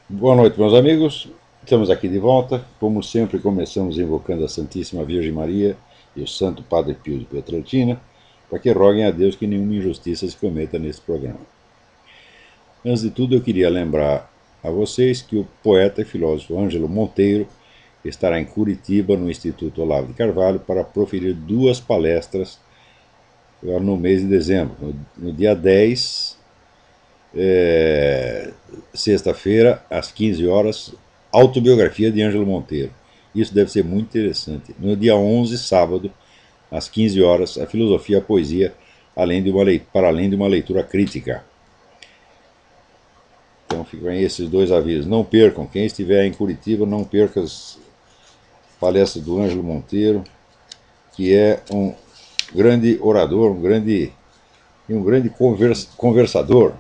Boa noite, meus amigos. Estamos aqui de volta. Como sempre, começamos invocando a Santíssima Virgem Maria e o Santo Padre Pio de Pietrelcina, para que roguem a Deus que nenhuma injustiça se cometa nesse programa. Antes de tudo, eu queria lembrar a vocês que o poeta e filósofo Ângelo Monteiro estará em Curitiba, no Instituto Olavo de Carvalho, para proferir duas palestras no mês de dezembro. No dia 10, sexta-feira, às 15 horas, autobiografia de Ângelo Monteiro. Isso deve ser muito interessante. No dia 11, sábado, às 15 horas, a filosofia e a poesia, para além de uma leitura crítica. Então ficam aí esses dois avisos. Não percam, quem estiver em Curitiba, não perca as palestras do Ângelo Monteiro, que é um grande orador, um grande conversador.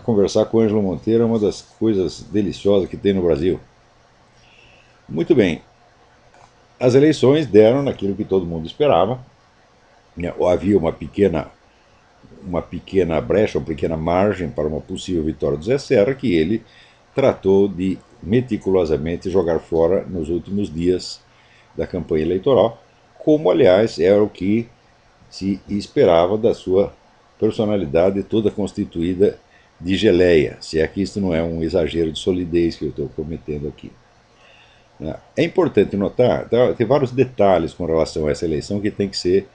Conversar com o Ângelo Monteiro é uma das coisas deliciosas que tem no Brasil. Muito bem, as eleições deram naquilo que todo mundo esperava. Havia uma pequena brecha, uma pequena margem para uma possível vitória do Zé Serra, que ele tratou de meticulosamente jogar fora nos últimos dias da campanha eleitoral, como, aliás, era o que se esperava da sua personalidade toda constituída de geleia, se é que isso não é um exagero de solidez que eu estou cometendo aqui. É importante notar, tem vários detalhes com relação a essa eleição que tem que ser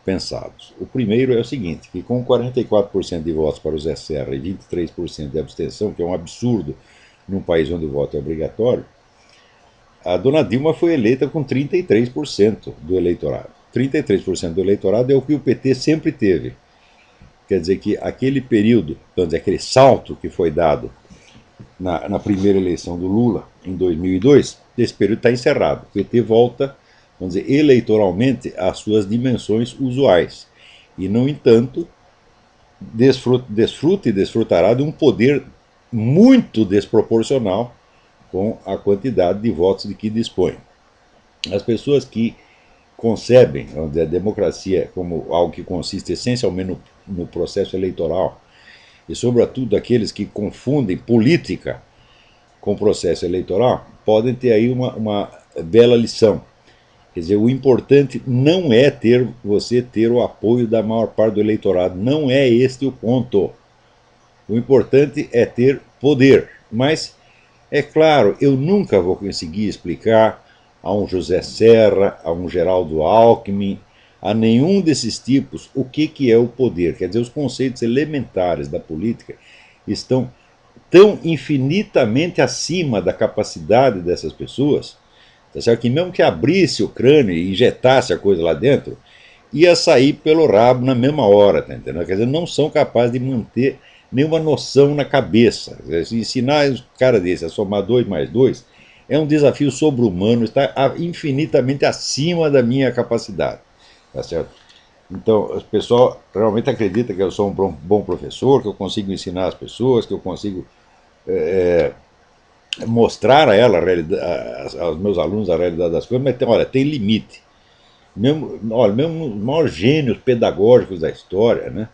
pensados. O primeiro é o seguinte, que com 44% de votos para o Zé Serra e 23% de abstenção, que é um absurdo num país onde o voto é obrigatório, a dona Dilma foi eleita com 33% do eleitorado. 33% do eleitorado é o que o PT sempre teve. Quer dizer que aquele período, vamos dizer, aquele salto que foi dado na primeira eleição do Lula, em 2002, esse período está encerrado. O PT volta, vamos dizer, eleitoralmente às suas dimensões usuais. E, no entanto, desfruta e desfrutará de um poder muito desproporcional com a quantidade de votos de que dispõe. As pessoas que concebem, vamos dizer, a democracia como algo que consiste essencialmente no processo eleitoral, e sobretudo aqueles que confundem política com o processo eleitoral, podem ter aí uma bela lição. Quer dizer, o importante não é você ter o apoio da maior parte do eleitorado, não é este o ponto. O importante é ter poder. Mas, é claro, eu nunca vou conseguir explicar a um José Serra, a um Geraldo Alckmin, a nenhum desses tipos o que é o poder. Quer dizer, os conceitos elementares da política estão tão infinitamente acima da capacidade dessas pessoas, tá certo? Que mesmo que abrisse o crânio e injetasse a coisa lá dentro, ia sair pelo rabo na mesma hora, tá entendendo? Quer dizer, não são capazes de manter nenhuma noção na cabeça. Dizer, ensinar um cara desse a somar 2 mais 2 é um desafio sobre-humano, está infinitamente acima da minha capacidade, tá certo? Então, o pessoal realmente acredita que eu sou um bom professor, que eu consigo ensinar as pessoas, que eu consigo mostrar a ela, aos meus alunos, a realidade das coisas, mas olha, tem limite. Mesmo os maiores gênios pedagógicos da história, né?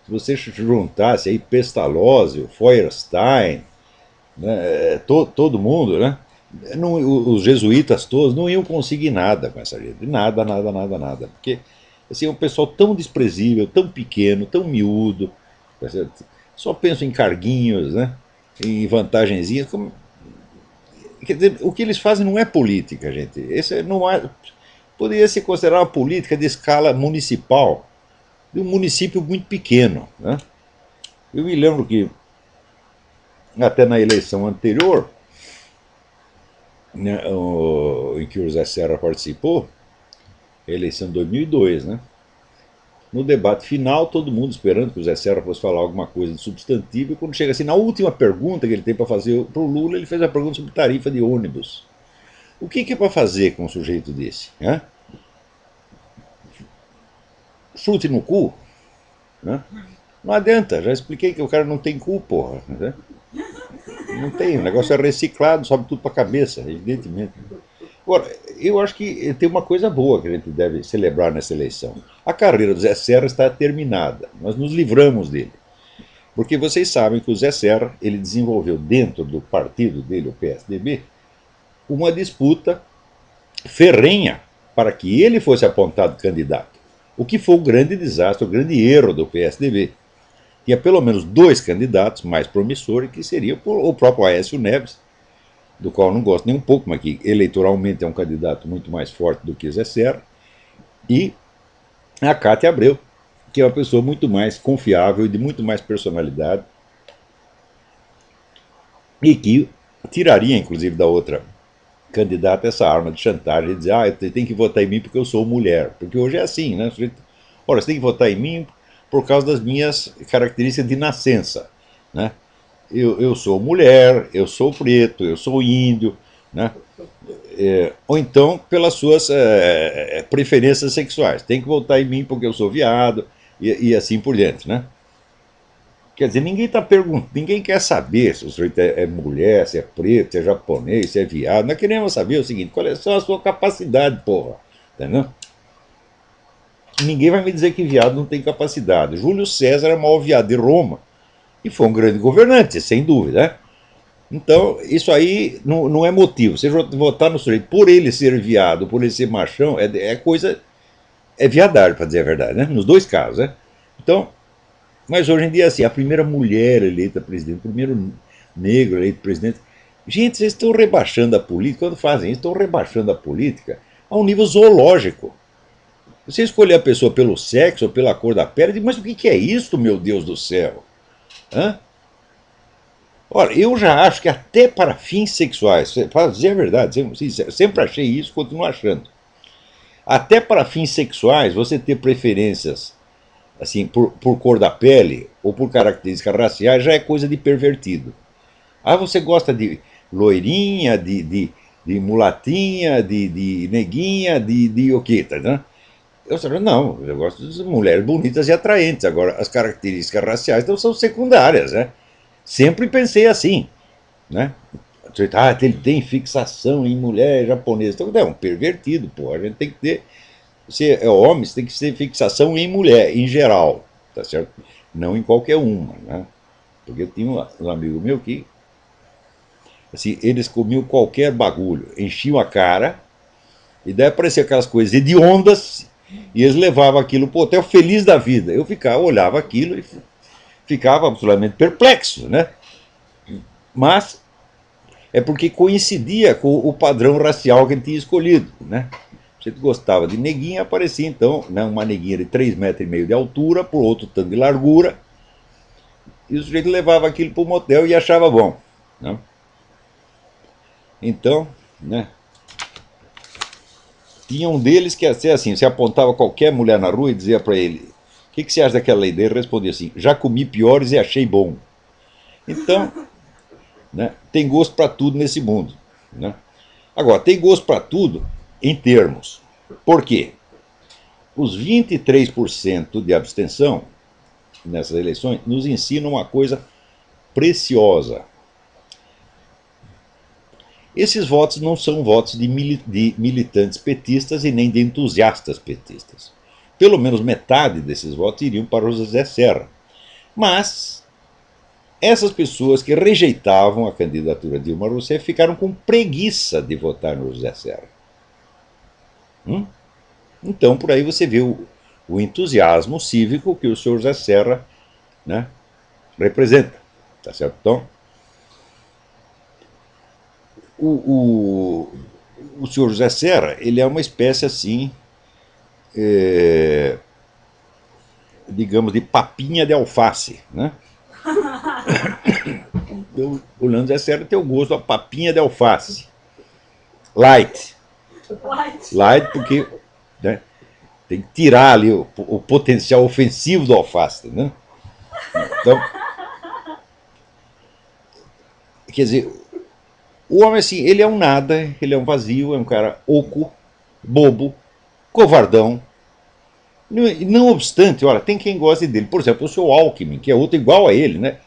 Se você juntasse aí Pestalozzi, Feuerstein, né, todo mundo, né? Não, os jesuítas todos não iam conseguir nada com essa gente. Nada, nada, nada, nada. Porque assim, é um pessoal tão desprezível, tão pequeno, tão miúdo. Tá certo? Só penso em carguinhos, né? Em vantagenzinhas. Quer dizer, o que eles fazem não é política, gente. Esse não é, poderia se considerar uma política de escala municipal, de um município muito pequeno. Né? Eu me lembro que, até na eleição anterior, né, em que o José Serra participou, a eleição de 2002, né? No debate final, todo mundo esperando que o Zé Serra fosse falar alguma coisa de substantivo, e quando chega assim, na última pergunta que ele tem para fazer para o Lula, ele fez a pergunta sobre tarifa de ônibus. O que é para fazer com um sujeito desse? Né? Chute no cu? Né? Não adianta, já expliquei que o cara não tem cu, porra. Né? Não tem, o negócio é reciclado, sobe tudo para a cabeça, evidentemente. Agora, eu acho que tem uma coisa boa que a gente deve celebrar nessa eleição. A carreira do Zé Serra está terminada, nós nos livramos dele. Porque vocês sabem que o Zé Serra ele desenvolveu dentro do partido dele, o PSDB, uma disputa ferrenha para que ele fosse apontado candidato. O que foi o grande desastre, o grande erro do PSDB. Tinha pelo menos dois candidatos mais promissores, que seria o próprio Aécio Neves, do qual eu não gosto nem um pouco, mas que eleitoralmente é um candidato muito mais forte do que Zé Serra, e a Cátia Abreu, que é uma pessoa muito mais confiável e de muito mais personalidade, e que tiraria, inclusive, da outra candidata essa arma de chantagem, de dizer, você tem que votar em mim porque eu sou mulher. Porque hoje é assim, né? Ora, você tem que votar em mim por causa das minhas características de nascença, né? Eu sou mulher, eu sou preto, eu sou índio, né? Ou então pelas suas preferências sexuais. Tem que votar em mim porque eu sou viado e assim por diante, né? Quer dizer, ninguém está perguntando, ninguém quer saber se o sujeito é mulher, se é preto, se é japonês, se é viado. Nós queremos saber o seguinte: qual é a sua capacidade, porra? Entendeu? Ninguém vai me dizer que viado não tem capacidade. Júlio César é o maior viado de Roma e foi um grande governante, sem dúvida, né? Então, isso aí não é motivo. Você votar no sujeito por ele ser viado, por ele ser machão, é coisa. É viadagem, para dizer a verdade, né? Nos dois casos, né? Então, mas hoje em dia, assim, a primeira mulher eleita presidente, o primeiro negro eleito presidente. Gente, vocês estão rebaixando a política, quando fazem isso, estão rebaixando a política a um nível zoológico. Você escolher a pessoa pelo sexo ou pela cor da pele, mas o que é isso, meu Deus do céu? Hã? Ora, eu já acho que até para fins sexuais, para dizer a verdade, sempre achei isso, continuo achando. Até para fins sexuais, você ter preferências assim, por cor da pele ou por características raciais já é coisa de pervertido. Ah, você gosta de loirinha, de mulatinha, de neguinha, de o quê? Tá, né? Não, eu gosto de mulheres bonitas e atraentes. Agora, as características raciais não são secundárias, né? Sempre pensei assim, né? Ele tem fixação em mulher japonesa. Então, é um pervertido, pô. A gente tem que ter. Você é homem, você tem que ter fixação em mulher, em geral, tá certo? Não em qualquer uma, né? Porque eu tinha um amigo meu que, assim, eles comiam qualquer bagulho, enchiam a cara, e daí apareciam aquelas coisas hediondas, e eles levavam aquilo pro hotel feliz da vida. Eu ficava, olhava aquilo e ficava absolutamente perplexo, né? Mas é porque coincidia com o padrão racial que ele tinha escolhido, né? Se ele gostava de neguinha, aparecia então, né, uma neguinha de 3,5 metros de altura, por outro tanto de largura, e o sujeito levava aquilo para o motel e achava bom, né? Então, né, tinha um deles que assim, você apontava qualquer mulher na rua e dizia para ele: o que você acha daquela lei? Ele respondia assim: já comi piores e achei bom. Então, né, tem gosto para tudo nesse mundo, né? Agora, tem gosto para tudo em termos. Por quê? Os 23% de abstenção nessas eleições nos ensinam uma coisa preciosa. Esses votos não são votos de militantes petistas e nem de entusiastas petistas. Pelo menos metade desses votos iriam para o José Serra. Mas essas pessoas que rejeitavam a candidatura de Dilma Rousseff ficaram com preguiça de votar no José Serra. Então, por aí você vê o entusiasmo cívico que o senhor José Serra, né, representa. Tá certo? Então, o senhor José Serra, ele é uma espécie assim, digamos, de papinha de alface, né? Então, o Leandro José Serra tem o gosto da papinha de alface. Light. Light porque, né, tem que tirar ali o potencial ofensivo do alface, né? Então, quer dizer, o homem, assim, ele é um nada, ele é um vazio, é um cara oco, bobo, covardão. Não obstante, olha, tem quem goste dele. Por exemplo, o seu Alckmin, que é outro igual a ele, né?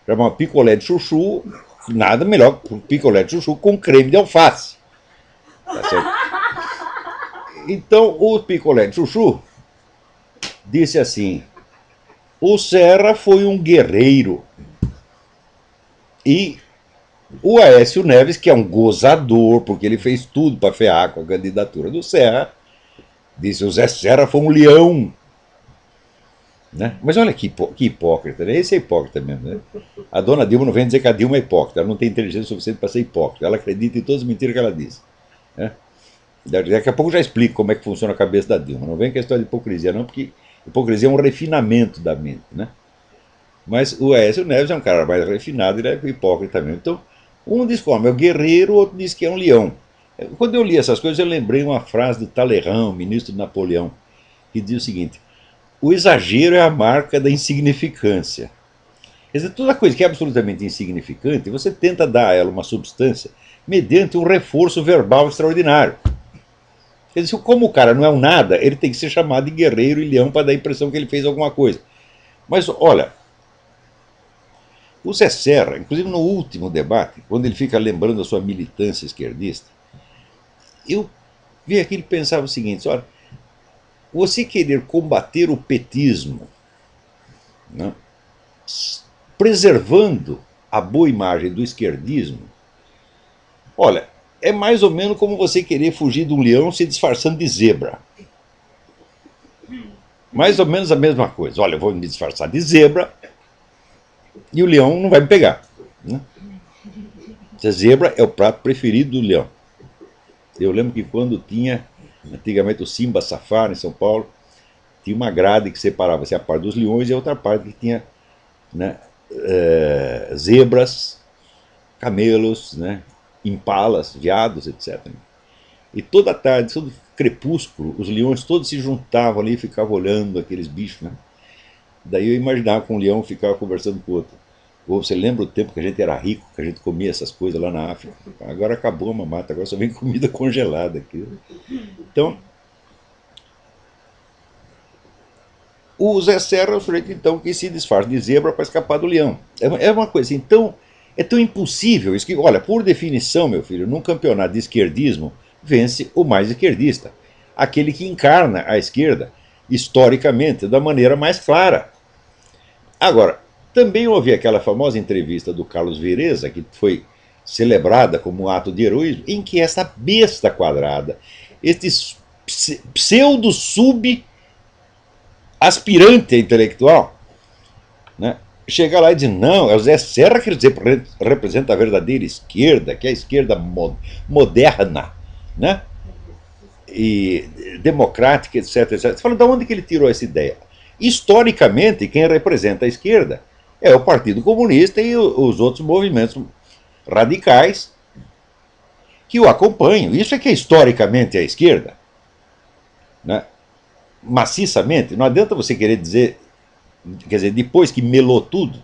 Chama picolé de chuchu, nada melhor que picolé de chuchu com creme de alface. Tá certo? Então, o picolé de chuchu disse assim: O Serra foi um guerreiro. E o Aécio Neves, que é um gozador, porque ele fez tudo para ferrar com a candidatura do Serra, disse: o Zé Serra foi um leão. Né? Mas olha que hipócrita, né? Esse é hipócrita mesmo. Né? A dona Dilma não vem dizer que a Dilma é hipócrita, ela não tem inteligência suficiente para ser hipócrita, ela acredita em todas as mentiras que ela diz. Né? Daqui a pouco eu já explico como é que funciona a cabeça da Dilma. Não vem com a história de hipocrisia, não, porque hipocrisia é um refinamento da mente. Né? Mas o Aécio Neves é um cara mais refinado, ele é hipócrita mesmo. Então, um diz que é o guerreiro, o outro diz que é um leão. Quando eu li essas coisas, eu lembrei uma frase do Talleyrand, ministro de Napoleão, que diz o seguinte: o exagero é a marca da insignificância. Quer dizer, toda coisa que é absolutamente insignificante, você tenta dar a ela uma substância mediante um reforço verbal extraordinário. Quer dizer, como o cara não é um nada, ele tem que ser chamado de guerreiro e leão para dar a impressão que ele fez alguma coisa. Mas, olha, o Zé Serra, inclusive no último debate, quando ele fica lembrando a sua militância esquerdista, eu vi aquilo e pensava o seguinte: olha, você querer combater o petismo, né, preservando a boa imagem do esquerdismo, olha, é mais ou menos como você querer fugir de um leão se disfarçando de zebra. Mais ou menos a mesma coisa. Olha, eu vou me disfarçar de zebra e o leão não vai me pegar. Né? A zebra é o prato preferido do leão. Eu lembro que quando tinha, antigamente, o Simba Safari em São Paulo, tinha uma grade que separava a parte dos leões e a outra parte que tinha, né, zebras, camelos, né, impalas, veados, etc. E toda tarde, todo crepúsculo, os leões todos se juntavam ali e ficavam olhando aqueles bichos. Né? Daí eu imaginava que um leão ficava conversando com o outro. Ou você lembra o tempo que a gente era rico, que a gente comia essas coisas lá na África? Agora acabou a mamata, agora só vem comida congelada aqui. Então, o Zé Serra é o sujeito, então, que se disfarça de zebra para escapar do leão. É uma coisa assim, então, é tão impossível isso que, olha, por definição, meu filho, num campeonato de esquerdismo, vence o mais esquerdista. Aquele que encarna a esquerda, historicamente, da maneira mais clara. Agora, também houve aquela famosa entrevista do Carlos Vereza, que foi celebrada como um ato de heroísmo, em que essa besta quadrada, este pseudo-sub-aspirante intelectual, né, chega lá e diz: não, é o Zé Serra que representa a verdadeira esquerda, que é a esquerda moderna, né, e democrática, etc, etc. Você fala, de onde que ele tirou essa ideia? Historicamente, quem representa a esquerda é o Partido Comunista e os outros movimentos radicais que o acompanham. Isso é que é historicamente a esquerda. Né? Maciçamente, não adianta você querer dizer, quer dizer, depois que melou tudo,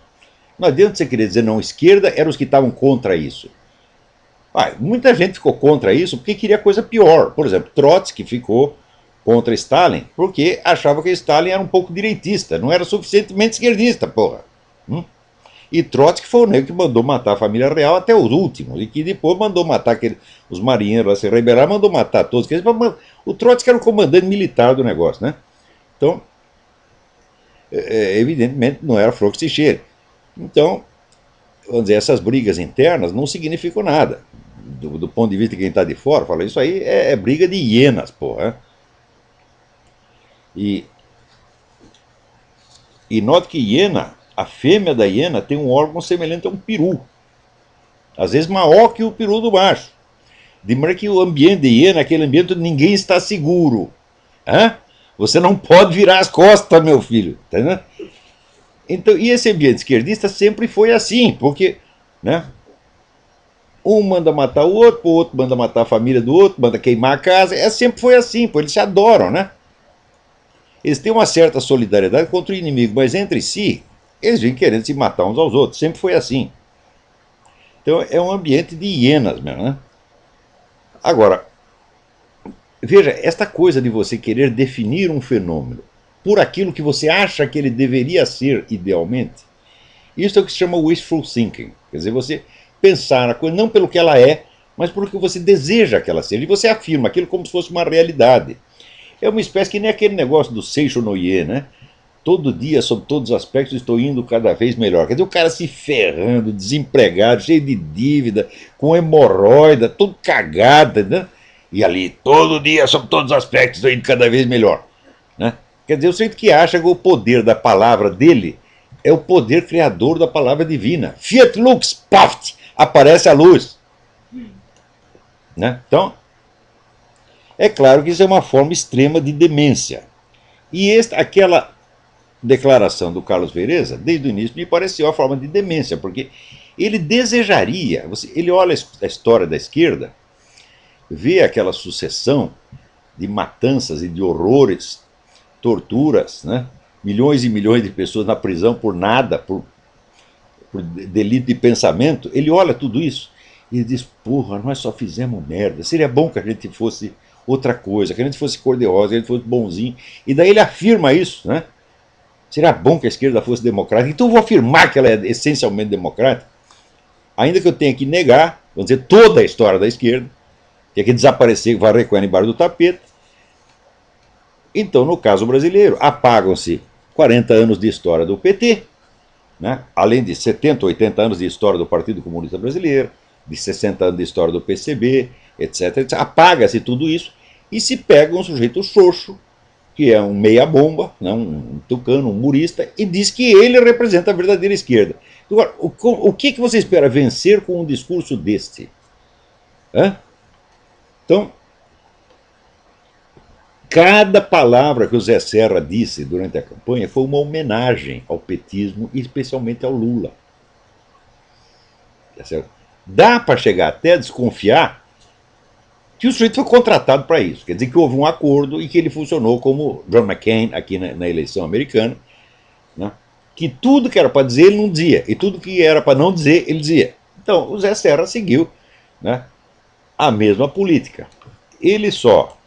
não adianta você querer dizer não, esquerda eram os que estavam contra isso. Muita gente ficou contra isso porque queria coisa pior. Por exemplo, Trotsky ficou contra Stalin porque achava que Stalin era um pouco direitista, não era suficientemente esquerdista, porra. E Trotsky foi o negro que mandou matar a família real até os últimos, e que depois mandou matar os marinheiros lá se rebelaram, mandou matar todos. O Trotsky era o comandante militar do negócio, né? Então, evidentemente, não era flor que se cheire. Então, vamos dizer, essas brigas internas não significam nada. Do ponto de vista de quem está de fora, fala, isso aí é briga de hienas, porra. E note que hiena, a fêmea da hiena tem um órgão semelhante a um peru. Às vezes maior que o peru do macho. De maneira que o ambiente de hiena é aquele ambiente onde ninguém está seguro. Você não pode virar as costas, meu filho. Tá, então, e esse ambiente esquerdista sempre foi assim, porque, né, um manda matar o outro manda matar a família do outro, manda queimar a casa. Sempre foi assim, eles se adoram, né? Eles têm uma certa solidariedade contra o inimigo, mas entre si, eles vêm querendo se matar uns aos outros. Sempre foi assim. Então é um ambiente de hienas mesmo, né? Agora, veja, esta coisa de você querer definir um fenômeno por aquilo que você acha que ele deveria ser idealmente, isso é o que se chama wishful thinking. Quer dizer, você pensar a coisa não pelo que ela é, mas pelo que você deseja que ela seja. E você afirma aquilo como se fosse uma realidade. É uma espécie que nem aquele negócio do Seisho no Ie, né? Todo dia, sob todos os aspectos, estou indo cada vez melhor. Quer dizer, o cara se ferrando, desempregado, cheio de dívida, com hemorroida, todo cagado, né? E ali, todo dia, sob todos os aspectos, estou indo cada vez melhor. Né? Quer dizer, o sujeito que acha que o poder da palavra dele é o poder criador da palavra divina. Fiat lux, paft, aparece a luz. Né? Então, é claro que isso é uma forma extrema de demência. E aquela declaração do Carlos Vereza, desde o início, me pareceu a forma de demência, porque ele desejaria, ele olha a história da esquerda, vê aquela sucessão de matanças e de horrores, torturas, né? Milhões e milhões de pessoas na prisão por nada, por delito de pensamento, ele olha tudo isso e diz, porra, nós só fizemos merda, seria bom que a gente fosse outra coisa, que a gente fosse cor-de-rosa, que a gente fosse bonzinho, e daí ele afirma isso, né? Seria bom que a esquerda fosse democrática, então eu vou afirmar que ela é essencialmente democrática, ainda que eu tenha que negar, vamos dizer, toda a história da esquerda, tenha que desaparecer, varrer com ela embaixo do tapete. Então, no caso brasileiro, apagam-se 40 anos de história do PT, né? Além de 70, 80 anos de história do Partido Comunista Brasileiro, de 60 anos de história do PCB, etc, etc. Apaga-se tudo isso e se pega um sujeito xoxo, que é um meia-bomba, né, um tucano, um murista, e diz que ele representa a verdadeira esquerda. Agora, o que você espera vencer com um discurso deste? Hã? Então, cada palavra que o Zé Serra disse durante a campanha foi uma homenagem ao petismo e especialmente ao Lula. Dá para chegar até a desconfiar que o sujeito foi contratado para isso. Quer dizer que houve um acordo e que ele funcionou como John McCain aqui na eleição americana, né? Que tudo que era para dizer ele não dizia, e tudo que era para não dizer ele dizia. Então o Zé Serra seguiu, né, a mesma política. Ele só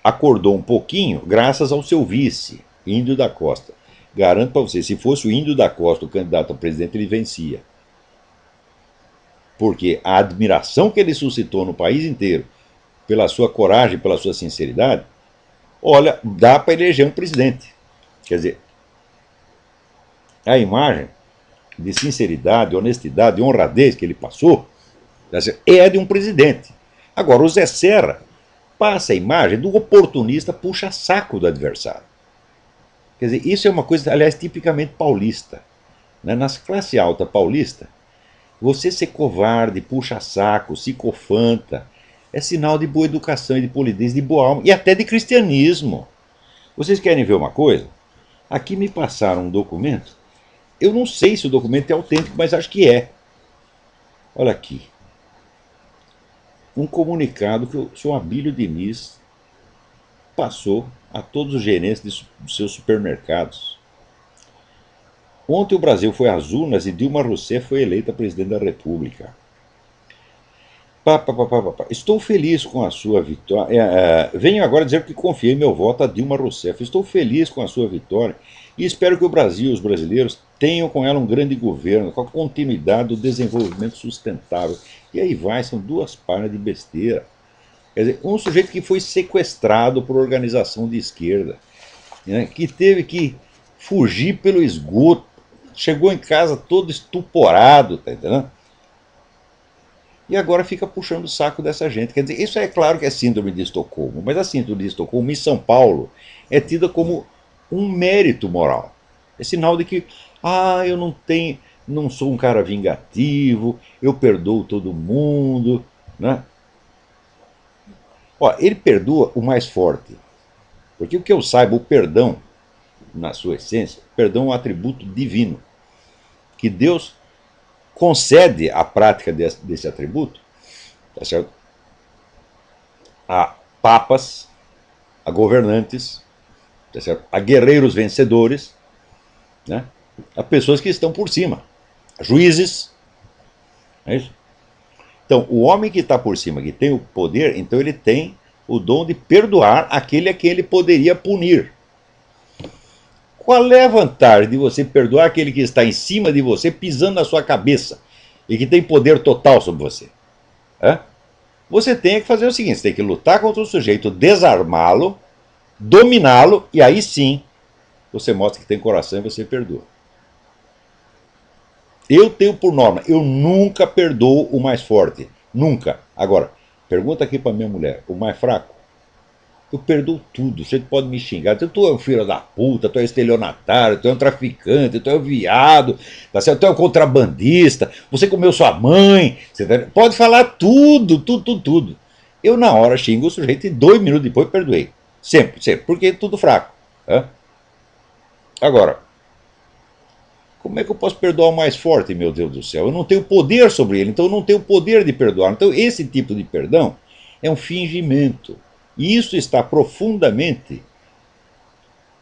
acordou um pouquinho graças ao seu vice, Índio da Costa. Garanto para você, se fosse o Índio da Costa o candidato a presidente, ele vencia. Porque a admiração que ele suscitou no país inteiro pela sua coragem, pela sua sinceridade, olha, dá para eleger um presidente. Quer dizer, a imagem de sinceridade, honestidade e honradez que ele passou é de um presidente. Agora, o Zé Serra passa a imagem do oportunista puxa-saco do adversário. Quer dizer, isso é uma coisa, aliás, tipicamente paulista. Né? Nas classe alta paulista, você ser covarde, puxa-saco, psicofanta, é sinal de boa educação e de polidez, de boa alma e até de cristianismo. Vocês querem ver uma coisa? Aqui me passaram um documento. Eu não sei se o documento é autêntico, mas acho que é. Olha aqui. Um comunicado que o senhor Abílio Diniz passou a todos os gerentes dos seus supermercados. Ontem o Brasil foi às urnas e Dilma Rousseff foi eleita presidente da República. Estou feliz com a sua vitória. Venho agora dizer que confiei meu voto a Dilma Rousseff. Estou feliz com a sua vitória e espero que o Brasil e os brasileiros tenham com ela um grande governo, com a continuidade do desenvolvimento sustentável. E aí vai, são duas páginas de besteira. Quer dizer, um sujeito que foi sequestrado por organização de esquerda, né, que teve que fugir pelo esgoto, chegou em casa todo estuporado, tá entendendo? E agora fica puxando o saco dessa gente. Quer dizer, isso é claro que é síndrome de Estocolmo, mas a síndrome de Estocolmo em São Paulo é tida como um mérito moral. É sinal de que, eu não sou um cara vingativo, eu perdoo todo mundo, né? Ó, ele perdoa o mais forte, porque o que eu saiba, o perdão, na sua essência, perdão é um atributo divino, que Deus concede a prática desse atributo, tá certo? A papas, a governantes, tá certo? A guerreiros vencedores, né? A pessoas que estão por cima, a juízes, é isso? Então, o homem que está por cima, que tem o poder, então ele tem o dom de perdoar aquele a quem ele poderia punir. Qual é a vantagem de você perdoar aquele que está em cima de você, pisando na sua cabeça, e que tem poder total sobre você? Você tem que fazer o seguinte, você tem que lutar contra o sujeito, desarmá-lo, dominá-lo, e aí sim você mostra que tem coração e você perdoa. Eu tenho por norma, eu nunca perdoo o mais forte. Nunca. Agora, pergunta aqui para minha mulher, o mais fraco? Eu perdoo tudo. Você pode me xingar. Tu é um filho da puta, tu é estelionatário, tu é um traficante, tu é um viado, tá certo? Tu é um contrabandista, você comeu sua mãe. Você pode falar tudo, tudo, tudo, tudo. Eu, na hora, xingo o sujeito e 2 minutos depois perdoei. Sempre, sempre. Porque é tudo fraco. Né? Agora, como é que eu posso perdoar o mais forte, meu Deus do céu? Eu não tenho poder sobre ele, então eu não tenho poder de perdoar. Então, esse tipo de perdão é um fingimento. E isso está profundamente,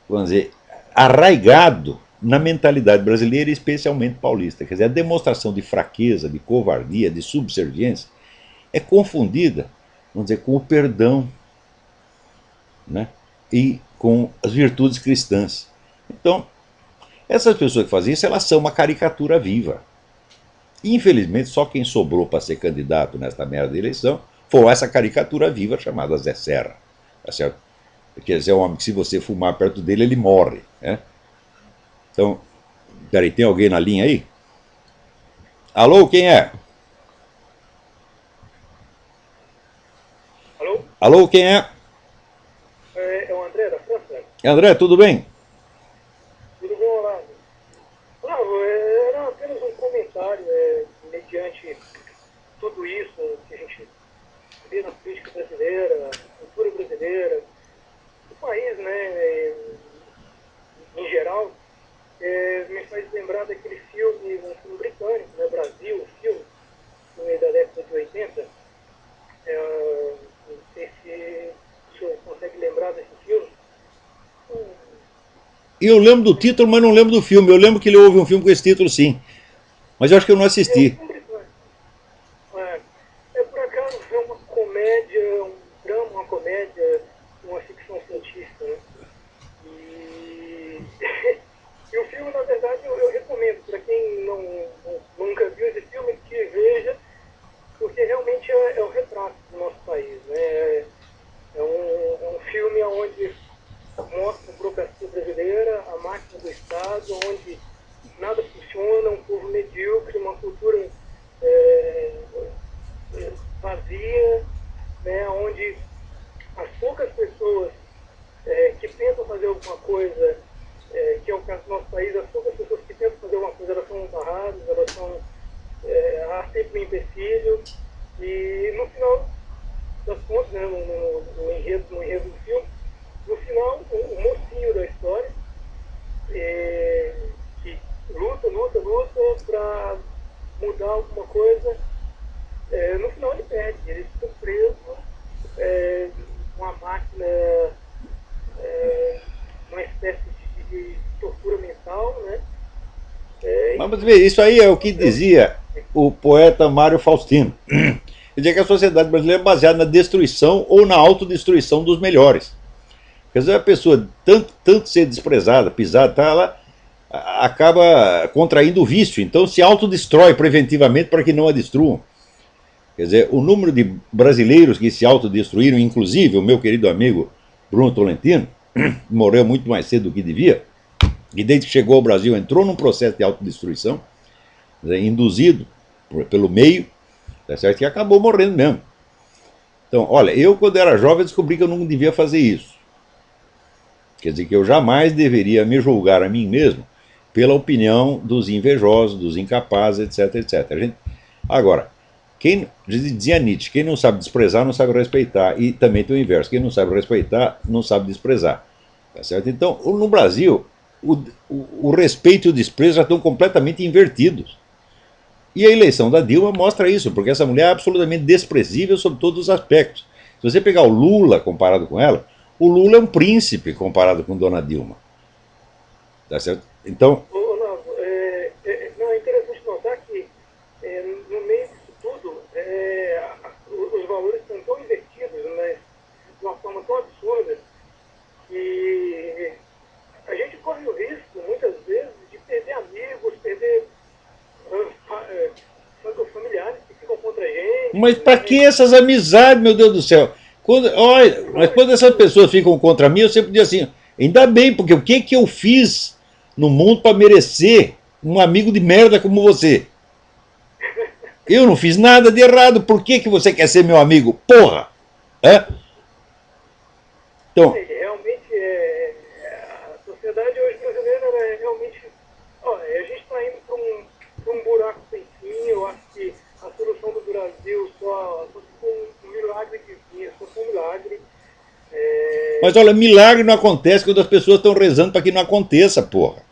vamos dizer, arraigado na mentalidade brasileira, especialmente paulista. Quer dizer, a demonstração de fraqueza, de covardia, de subserviência é confundida, vamos dizer, com o perdão, né? E com as virtudes cristãs. Então, essas pessoas que fazem isso, elas são uma caricatura viva. Infelizmente, só quem sobrou para ser candidato nesta merda de eleição foi essa caricatura viva chamada Zé Serra. Tá certo? Porque esse é um homem que, se você fumar perto dele, ele morre. Né? Então, peraí, tem alguém na linha aí? Alô, quem é? Alô? Alô, quem é? É o André da França? André, tudo bem? Tudo bom, Olavo? Olavo, era apenas um comentário, mediante tudo isso que a gente vê na política brasileira, cultura brasileira, o país, né, em geral, me faz lembrar daquele filme, um filme britânico, né, Brasil, filme da década de 80. Não sei se o senhor consegue lembrar desse filme. Eu lembro do título, mas não lembro do filme. Eu lembro que ele houve um filme com esse título, sim. Mas eu acho que eu não É um assisti. filme britânico. Por acaso é uma comédia, um drama, uma comédia, uma ficção científica, né? E, e o filme, na verdade, eu recomendo para quem nunca viu esse filme, que veja, porque realmente é o retrato do nosso país, né? É um filme onde mostra a burocracia brasileira, a máquina do Estado, onde nada funciona, um povo medíocre, uma cultura vazia, né, onde as poucas pessoas que tentam fazer alguma coisa, que é o caso do nosso país, as poucas pessoas que tentam fazer alguma coisa, elas são barradas, elas são, há sempre um empecilho, e no final das contas, né, no enredo do filme, no final, o mocinho da história, que luta para mudar alguma coisa, no final ele perde, ele fica preso com a máquina, uma espécie de tortura mental, né? Mas você vê, isso aí é o que dizia o poeta Mário Faustino. Ele dizia que a sociedade brasileira é baseada na destruição ou na autodestruição dos melhores. Quer dizer, a pessoa, tanto ser desprezada, pisada, tá, ela acaba contraindo o vício. Então se autodestrói preventivamente para que não a destruam. Quer dizer, o número de brasileiros que se autodestruíram, inclusive o meu querido amigo Bruno Tolentino, morreu muito mais cedo do que devia, e desde que chegou ao Brasil entrou num processo de autodestruição, induzido pelo meio, tá certo? E acabou morrendo mesmo. Então, olha, eu quando era jovem descobri que eu não devia fazer isso. Quer dizer, que eu jamais deveria me julgar a mim mesmo pela opinião dos invejosos, dos incapazes, etc, etc. Agora, quem dizia Nietzsche, quem não sabe desprezar não sabe respeitar, e também tem o inverso, quem não sabe respeitar não sabe desprezar, tá certo? Então, no Brasil, o respeito e o desprezo já estão completamente invertidos. E a eleição da Dilma mostra isso, porque essa mulher é absolutamente desprezível sob todos os aspectos. Se você pegar o Lula comparado com ela, o Lula é um príncipe comparado com Dona Dilma, tá certo? Então, Olavo, não, é interessante notar que no meio disso tudo, os valores estão tão invertidos, mas de uma forma tão absurda, que a gente corre o risco, muitas vezes, de perder amigos, perder familiares que ficam contra a gente. mas para Né? que essas amizades, meu Deus do céu? Mas quando essas pessoas ficam contra mim, eu sempre digo assim: Ainda bem, porque o que eu fiz no mundo para merecer um amigo de merda como você? Eu não fiz nada de errado, por que você quer ser meu amigo? Porra! É? Então, Realmente, a sociedade hoje brasileira é realmente. A gente está indo para um buraco sem fim. Eu acho que a solução do Brasil só se for um milagre divino, só for um milagre. mas olha, milagre não acontece quando as pessoas estão rezando para que não aconteça, porra.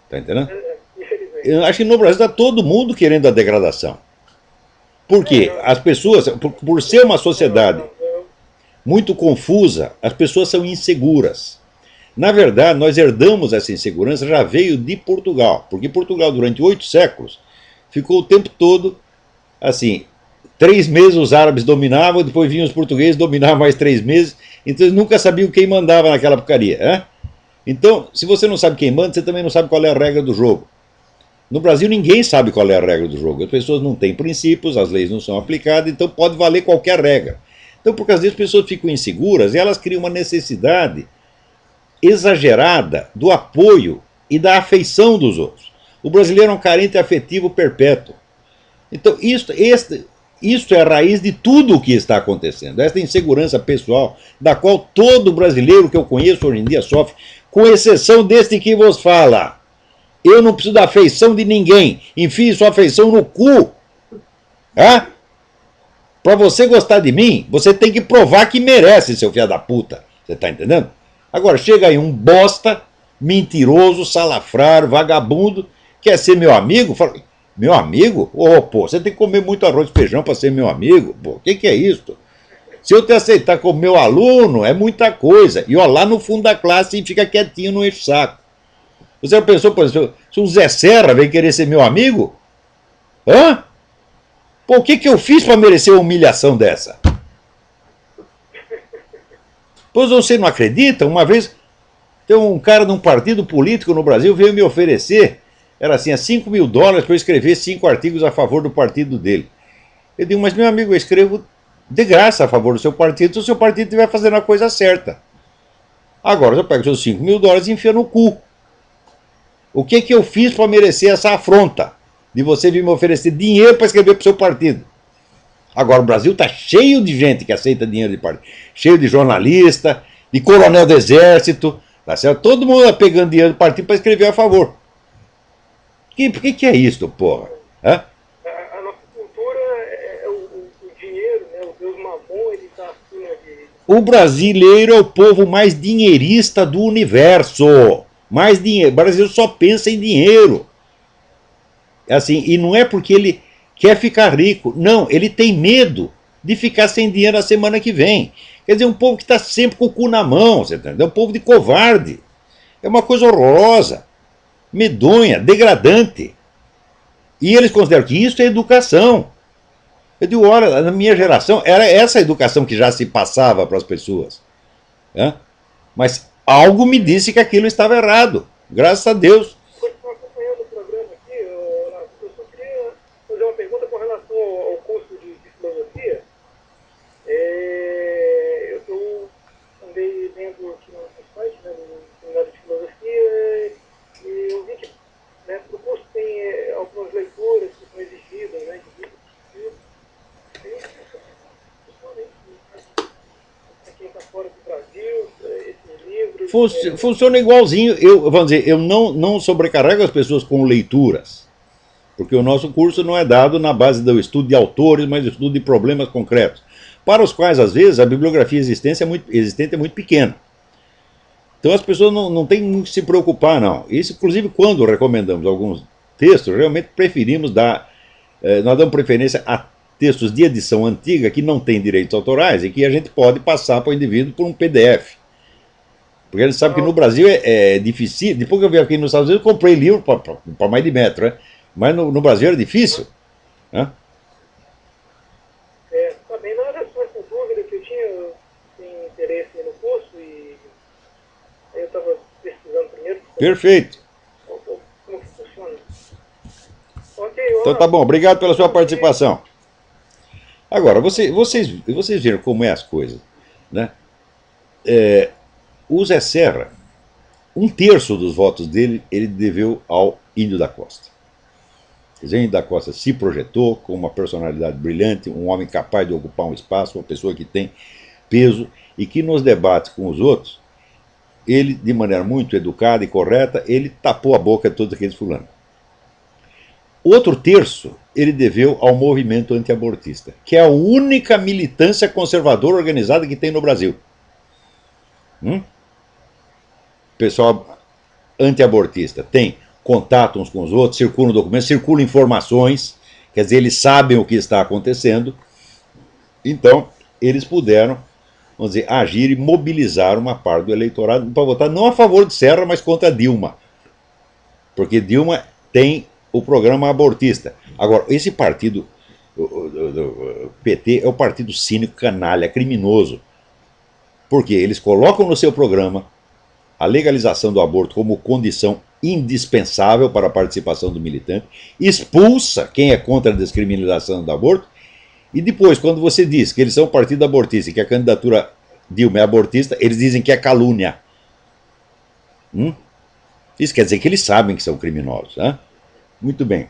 Tá entendendo? Infelizmente. Eu acho que no Brasil está todo mundo querendo a degradação. Por quê? As pessoas, por ser uma sociedade muito confusa, as pessoas são inseguras. Na verdade, nós herdamos essa insegurança, já veio de Portugal, porque Portugal, durante 8 séculos, ficou o tempo todo assim: 3 meses os árabes dominavam, depois vinham os portugueses, dominavam mais 3 meses, então eles nunca sabiam quem mandava naquela porcaria. Né? Então, se você não sabe quem manda, você também não sabe qual é a regra do jogo. No Brasil, ninguém sabe qual é a regra do jogo. As pessoas não têm princípios, as leis não são aplicadas, então pode valer qualquer regra. Então, por causa disso, as pessoas ficam inseguras e elas criam uma necessidade exagerada do apoio e da afeição dos outros. O brasileiro é um carente afetivo perpétuo. Então, isso é a raiz de tudo o que está acontecendo. Esta insegurança pessoal, da qual todo brasileiro que eu conheço hoje em dia sofre, com exceção deste que vos fala. Eu não preciso da afeição de ninguém. Enfie sua afeição no cu. Ah? Para você gostar de mim, você tem que provar que merece, seu filho da puta. Você tá entendendo? Agora, chega aí um bosta, mentiroso, salafrário, vagabundo, quer ser meu amigo? Fala, meu amigo? Ô, pô, você tem que comer muito arroz e feijão para ser meu amigo? Pô, o que é isso? Se eu te aceitar como meu aluno, é muita coisa. E ó, lá no fundo da classe fica quietinho, não enche o saco. Você já pensou, por exemplo, se o Zé Serra vem querer ser meu amigo? Hã? Pô, o que eu fiz para merecer uma humilhação dessa? Pois você não acredita? Uma vez, tem um cara de um partido político no Brasil veio me oferecer, era assim, $5 mil para eu escrever 5 artigos a favor do partido dele. Eu digo, mas meu amigo, eu escrevo de graça a favor do seu partido se o seu partido estiver fazendo a coisa certa. Agora eu pego os seus $5 mil e enfio no cu. O que eu fiz para merecer essa afronta de você vir me oferecer dinheiro para escrever para o seu partido? Agora o Brasil está cheio de gente que aceita dinheiro de partido, cheio de jornalista, de coronel do exército, tá certo? Todo mundo está pegando dinheiro do partido para escrever a favor. Por que é isso, porra? Hã? A nossa cultura é o dinheiro, né? O Deus Mamon, ele está acima de. O brasileiro é o povo mais dinheirista do universo. Mais dinheiro. O Brasil só pensa em dinheiro. Assim, e não é porque ele quer ficar rico. Não, ele tem medo de ficar sem dinheiro na semana que vem. Quer dizer, um povo que está sempre com o cu na mão, você entendeu? É um povo de covarde. É uma coisa horrorosa, medonha, degradante. E eles consideram que isso é educação. Eu digo, olha, na minha geração, era essa educação que já se passava para as pessoas. Né? Mas algo me disse que aquilo estava errado. Graças a Deus. Continuar acompanhando o programa aqui, eu só queria fazer uma pergunta com relação ao curso de filosofia. Eu andei lendo aqui no site, né, no seminário de filosofia, e eu vi que, né, para o curso tem algumas leituras que são exigidas, né, de livros. Para quem está fora do Brasil, esses livros. Funciona igualzinho. Vamos dizer, eu não sobrecarrego as pessoas com leituras, porque o nosso curso não é dado na base do estudo de autores, mas do estudo de problemas concretos, para os quais, às vezes, a bibliografia existente é muito pequena. Então as pessoas não têm muito que se preocupar, não. Isso, inclusive, quando recomendamos alguns textos, realmente preferimos nós damos preferência a textos de edição antiga que não têm direitos autorais e que a gente pode passar para o indivíduo por um PDF. Porque a gente sabe que no Brasil é difícil. Depois que eu vim aqui nos Estados Unidos, eu comprei livro para mais de metro, né? Mas no Brasil era difícil. Né? Também não era só essa dúvida que eu tinha interesse no curso e aí eu estava pesquisando primeiro. Perfeito. Como que funciona? Então tá bom, obrigado pela sua participação. Agora, vocês viram como é as coisas, né? O Zé Serra, um terço dos votos dele ele deveu ao Índio da Costa. O Índio da Costa se projetou como uma personalidade brilhante, um homem capaz de ocupar um espaço, uma pessoa que tem peso e que nos debates com os outros, ele, de maneira muito educada e correta, ele tapou a boca de todos aqueles fulanos. Outro terço ele deveu ao movimento antiabortista, que é a única militância conservadora organizada que tem no Brasil. Pessoal antiabortista tem contato uns com os outros, circulam documentos, circulam informações, quer dizer, eles sabem o que está acontecendo, então eles puderam, vamos dizer, agir e mobilizar uma parte do eleitorado para votar não a favor de Serra, mas contra Dilma, porque Dilma tem o programa abortista. Agora, esse partido, o PT, é o partido cínico, canalha, criminoso, porque eles colocam no seu programa a legalização do aborto como condição indispensável para a participação do militante, expulsa quem é contra a descriminalização do aborto, e depois, quando você diz que eles são um partido abortista e que a candidatura Dilma é abortista, eles dizem que é calúnia. Isso quer dizer que eles sabem que são criminosos. Muito bem.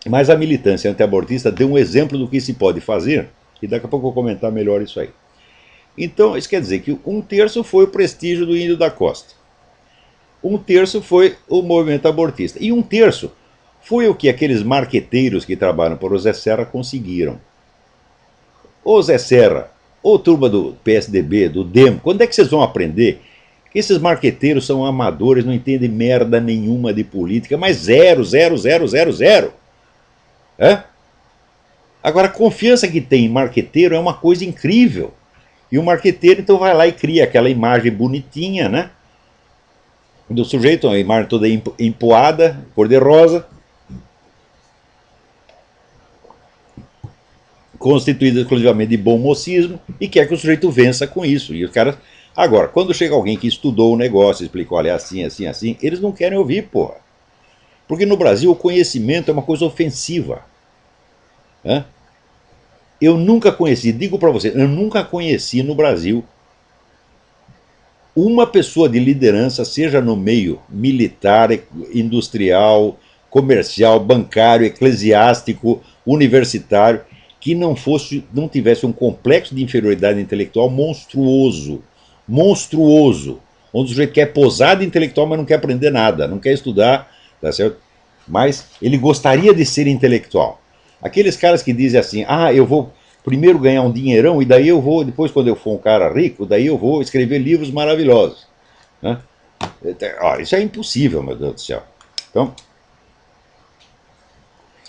Mas a militância antiabortista deu um exemplo do que se pode fazer, e daqui a pouco eu vou comentar melhor isso aí. Então, isso quer dizer que um terço foi o prestígio do Índio da Costa. Um terço foi o movimento abortista. E um terço foi o que aqueles marqueteiros que trabalham para o Zé Serra conseguiram. Ô Zé Serra, ô turma do PSDB, do DEM, quando é que vocês vão aprender que esses marqueteiros são amadores, não entendem merda nenhuma de política, mas zero. Agora, a confiança que tem em marqueteiro é uma coisa incrível. E o marqueteiro então vai lá e cria aquela imagem bonitinha, né? Do sujeito, uma imagem toda empoada, cor-de-rosa, constituída exclusivamente de bom mocismo, e quer que o sujeito vença com isso. E os caras. Agora, quando chega alguém que estudou o negócio, explicou, olha, é assim, eles não querem ouvir, porra. Porque no Brasil o conhecimento é uma coisa ofensiva. Eu nunca conheci, digo para você, eu nunca conheci no Brasil uma pessoa de liderança, seja no meio militar, industrial, comercial, bancário, eclesiástico, universitário, que não tivesse um complexo de inferioridade intelectual monstruoso, onde o sujeito quer posar de intelectual, mas não quer aprender nada, não quer estudar, tá certo? Mas ele gostaria de ser intelectual. Aqueles caras que dizem assim, eu vou primeiro ganhar um dinheirão e daí eu vou, depois quando eu for um cara rico, daí eu vou escrever livros maravilhosos. Isso é impossível, meu Deus do céu. Então,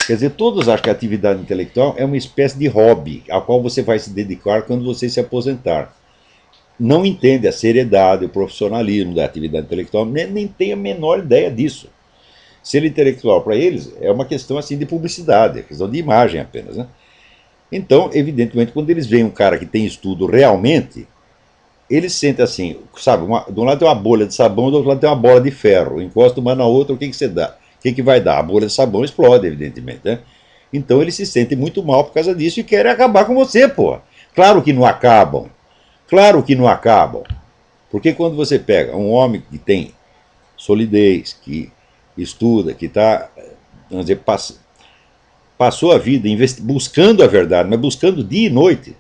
quer dizer, todos acham que a atividade intelectual é uma espécie de hobby, ao qual você vai se dedicar quando você se aposentar. Não entende a seriedade, o profissionalismo da atividade intelectual, nem tem a menor ideia disso. Ser intelectual para eles é uma questão assim de publicidade, é questão de imagem apenas. Então, evidentemente, quando eles veem um cara que tem estudo realmente, eles sentem assim, sabe, de um lado tem uma bolha de sabão, do outro lado tem uma bola de ferro, encosta uma na outra, o que você dá? O que vai dar? A bolha de sabão explode, evidentemente. Então eles se sentem muito mal por causa disso e querem acabar com você, pô. Claro que não acabam. Porque quando você pega um homem que tem solidez, que estuda, que está, vamos dizer, passou a vida buscando a verdade, mas buscando dia e noite,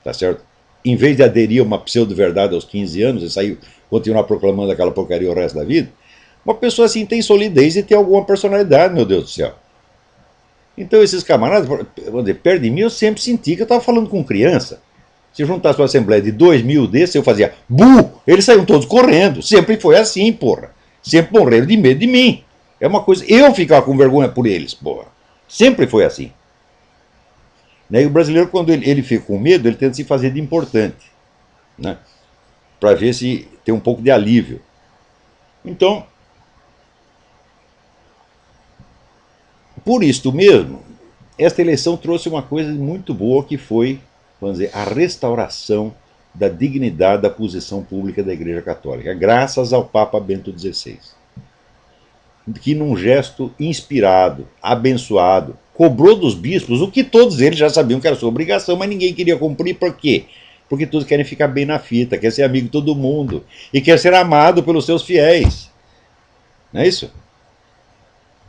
tá certo? Em vez de aderir a uma pseudo-verdade aos 15 anos e sair, continuar proclamando aquela porcaria o resto da vida, uma pessoa assim tem solidez e tem alguma personalidade, meu Deus do céu. Então esses camaradas, vamos dizer, perto de mim, eu sempre senti que eu estava falando com criança. Se juntasse uma assembleia de 2.000 desses, eu fazia bu! Eles saíam todos correndo. Sempre foi assim, porra. Sempre morreram de medo de mim. É uma coisa. Eu ficava com vergonha por eles, porra. Sempre foi assim. E o brasileiro, quando ele fica com medo, ele tenta se fazer de importante, né? Para ver se tem um pouco de alívio. Então, por isto mesmo, esta eleição trouxe uma coisa muito boa que foi, vamos dizer, a restauração da dignidade da posição pública da Igreja Católica, graças ao Papa Bento XVI, que num gesto inspirado, abençoado, cobrou dos bispos o que todos eles já sabiam que era sua obrigação, mas ninguém queria cumprir. Por quê? Porque todos querem ficar bem na fita, quer ser amigo de todo mundo e quer ser amado pelos seus fiéis. Não é isso?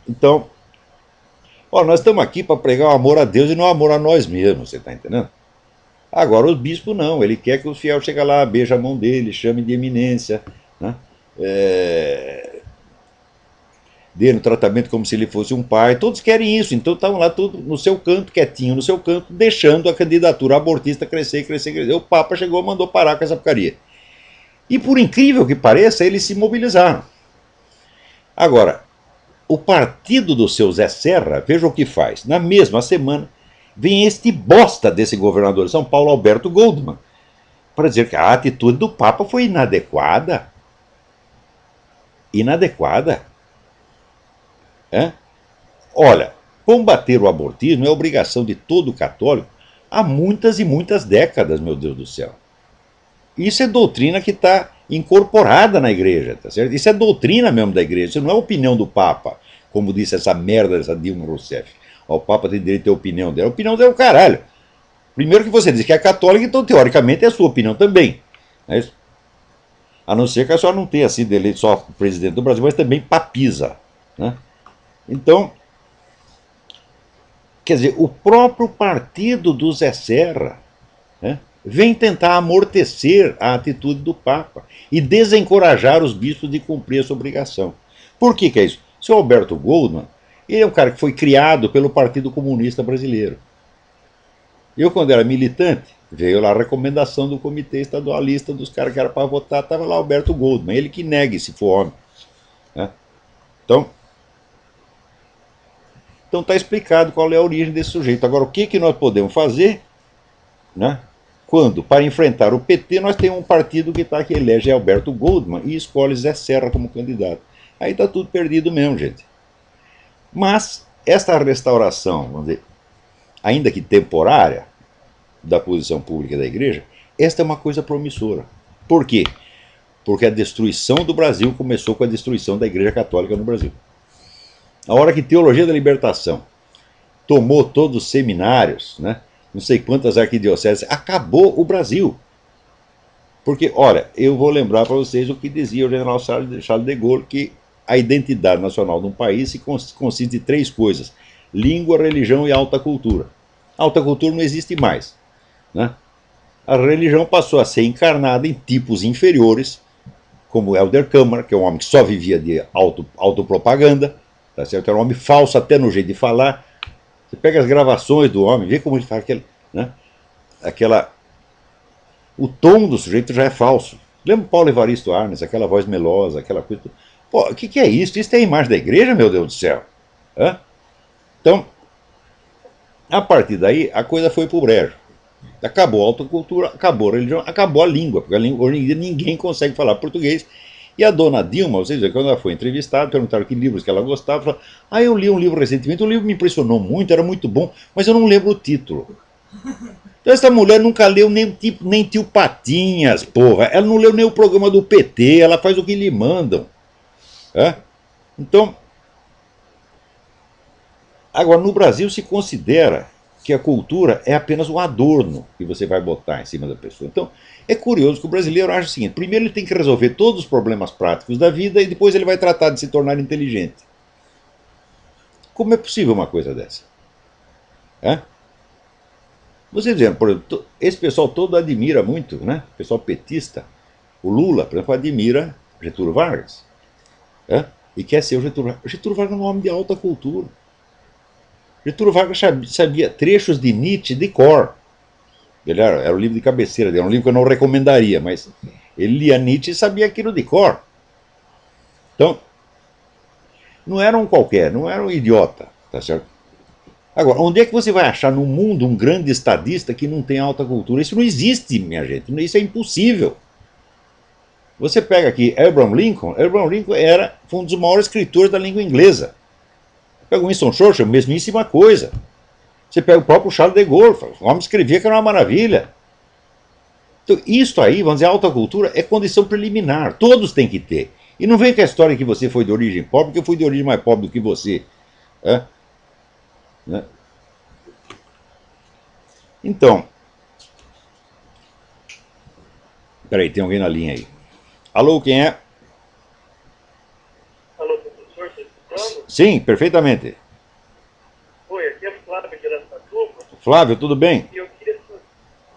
Então, ó, nós estamos aqui para pregar o amor a Deus e não o amor a nós mesmos, você está entendendo? Agora, o bispo não, ele quer que os fiéis cheguem lá, beijem a mão dele, chamem de eminência, né? Dê no tratamento como se ele fosse um pai. Todos querem isso, então estavam lá todos no seu canto, quietinho no seu canto, deixando a candidatura abortista crescer, crescer, crescer. O Papa chegou e mandou parar com essa porcaria. E por incrível que pareça, eles se mobilizaram. Agora, o partido do seu Zé Serra, veja o que faz. Na mesma semana, vem este bosta desse governador de São Paulo, Alberto Goldman, para dizer que a atitude do Papa foi inadequada. Inadequada. É? Olha, combater o abortismo é obrigação de todo católico há muitas e muitas décadas, meu Deus do céu. Isso é doutrina que está incorporada na igreja, tá certo? Isso é doutrina mesmo da igreja, isso não é opinião do Papa, como disse essa merda dessa Dilma Rousseff. O Papa tem direito a ter a opinião dela. A opinião dela é o caralho. Primeiro que você diz que é católica, então teoricamente é a sua opinião também. É isso? A não ser que a senhora não tenha sido eleito só presidente do Brasil, mas também papisa. Né? Então, quer dizer, o próprio partido do Zé Serra, né, vem tentar amortecer a atitude do Papa e desencorajar os bispos de cumprir essa obrigação. Por que é isso? O senhor Alberto Goldman, ele é um cara que foi criado pelo Partido Comunista Brasileiro. Eu, quando era militante, veio lá a recomendação do Comitê Estadualista dos caras que era para votar, estava lá Alberto Goldman, ele que negue se for homem. Né? Então está explicado qual é a origem desse sujeito. Agora, o que nós podemos fazer, né, quando, para enfrentar o PT, nós temos um partido que elege Alberto Goldman e escolhe Zé Serra como candidato. Aí está tudo perdido mesmo, gente. Mas esta restauração, vamos dizer, ainda que temporária, da posição pública da igreja, esta é uma coisa promissora. Por quê? Porque a destruição do Brasil começou com a destruição da Igreja Católica no Brasil. A hora que Teologia da Libertação tomou todos os seminários, né, não sei quantas arquidioceses, acabou o Brasil. Porque, olha, eu vou lembrar para vocês o que dizia o general Charles de Gaulle, que a identidade nacional de um país consiste de três coisas: língua, religião e alta cultura. Alta cultura não existe mais. Né? A religião passou a ser encarnada em tipos inferiores, como Helder Câmara, que é um homem que só vivia de autopropaganda, tá certo? Era um homem falso até no jeito de falar. Você pega as gravações do homem, vê como ele fala o tom do sujeito já é falso. Lembra Paulo Evaristo Arnes, aquela voz melosa, aquela coisa. Pô, o que é isso? Isso é a imagem da igreja, meu Deus do céu. Hã? Então, a partir daí, a coisa foi pro brejo. Acabou a alta cultura, acabou a religião, acabou a língua, porque hoje em dia ninguém consegue falar português. E a dona Dilma, vocês viram, quando ela foi entrevistada, perguntaram que livros que ela gostava, falou: eu li um livro recentemente, o livro me impressionou muito, era muito bom, mas eu não lembro o título. Então essa mulher nunca leu nem Tio Patinhas, porra. Ela não leu nem o programa do PT, ela faz o que lhe mandam. É? Então, agora no Brasil se considera que a cultura é apenas um adorno que você vai botar em cima da pessoa. Então, é curioso que o brasileiro acha o seguinte: primeiro ele tem que resolver todos os problemas práticos da vida e depois ele vai tratar de se tornar inteligente. Como é possível uma coisa dessa? É? Você dizendo, por exemplo, esse pessoal todo admira muito, né? O pessoal petista. O Lula, por exemplo, admira Getúlio Vargas. É? E quer ser o Getúlio Vargas. Getúlio Vargas é um homem de alta cultura. Getúlio Vargas sabia trechos de Nietzsche de cor. Era o livro de cabeceira dele, era um livro que eu não recomendaria, mas ele lia Nietzsche e sabia aquilo de cor. Então, não era um qualquer, não era um idiota, tá certo? Agora, onde é que você vai achar no mundo um grande estadista que não tem alta cultura? Isso não existe, minha gente, isso é impossível. Você pega aqui Abraham Lincoln foi um dos maiores escritores da língua inglesa. Pega o Winston Churchill, mesmíssima coisa. Você pega o próprio Charles de Gaulle, o homem escrevia que era uma maravilha. Então, isso aí, vamos dizer, a alta cultura é condição preliminar, todos têm que ter. E não vem com a história que você foi de origem pobre, porque eu fui de origem mais pobre do que você. É? Né? Então, peraí, tem alguém na linha aí. Alô, quem é? Alô, Sim, perfeitamente. Oi, aqui é Flávio de Aracatuba. Flávio, tudo bem? E eu queria saber,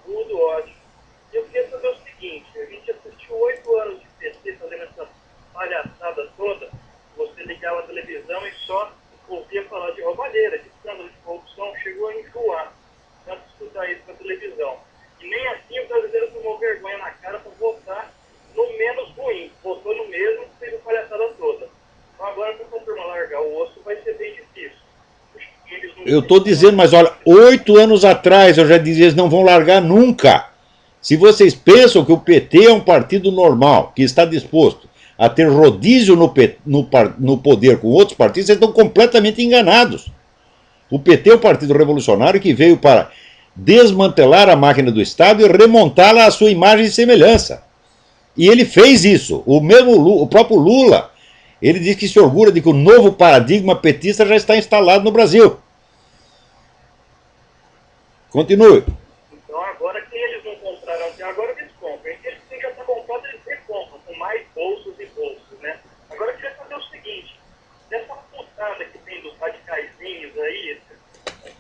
tudo ótimo. E eu queria saber o seguinte, a gente assistiu 8 anos de PT fazendo essa palhaçada toda, você ligava a televisão e só ouvia falar de roubalheira, de escândalo de corrupção, chegou a enjoar, tanto escutar isso na televisão. E nem assim o brasileiro tomou vergonha na cara para votar no menos ruim, votou no mesmo, fez a palhaçada toda. Então agora para a turma largar o osso vai ser bem difícil. Eu estou dizendo, mas olha, 8 anos atrás eu já dizia, eles não vão largar nunca. Se vocês pensam que o PT é um partido normal, que está disposto a ter rodízio no poder com outros partidos, vocês estão completamente enganados. O PT é um partido revolucionário que veio para desmantelar a máquina do Estado e remontá-la à sua imagem e semelhança. E ele fez isso. O próprio Lula, ele diz que se orgulha de que o novo paradigma petista já está instalado no Brasil. Continue. Então agora que eles não compraram até agora, eles compram. E eles têm que estar comprados, eles recompram, com mais bolsos e bolsos, né? Agora eu queria saber o seguinte, dessa putada que tem dos radicaizinhos aí,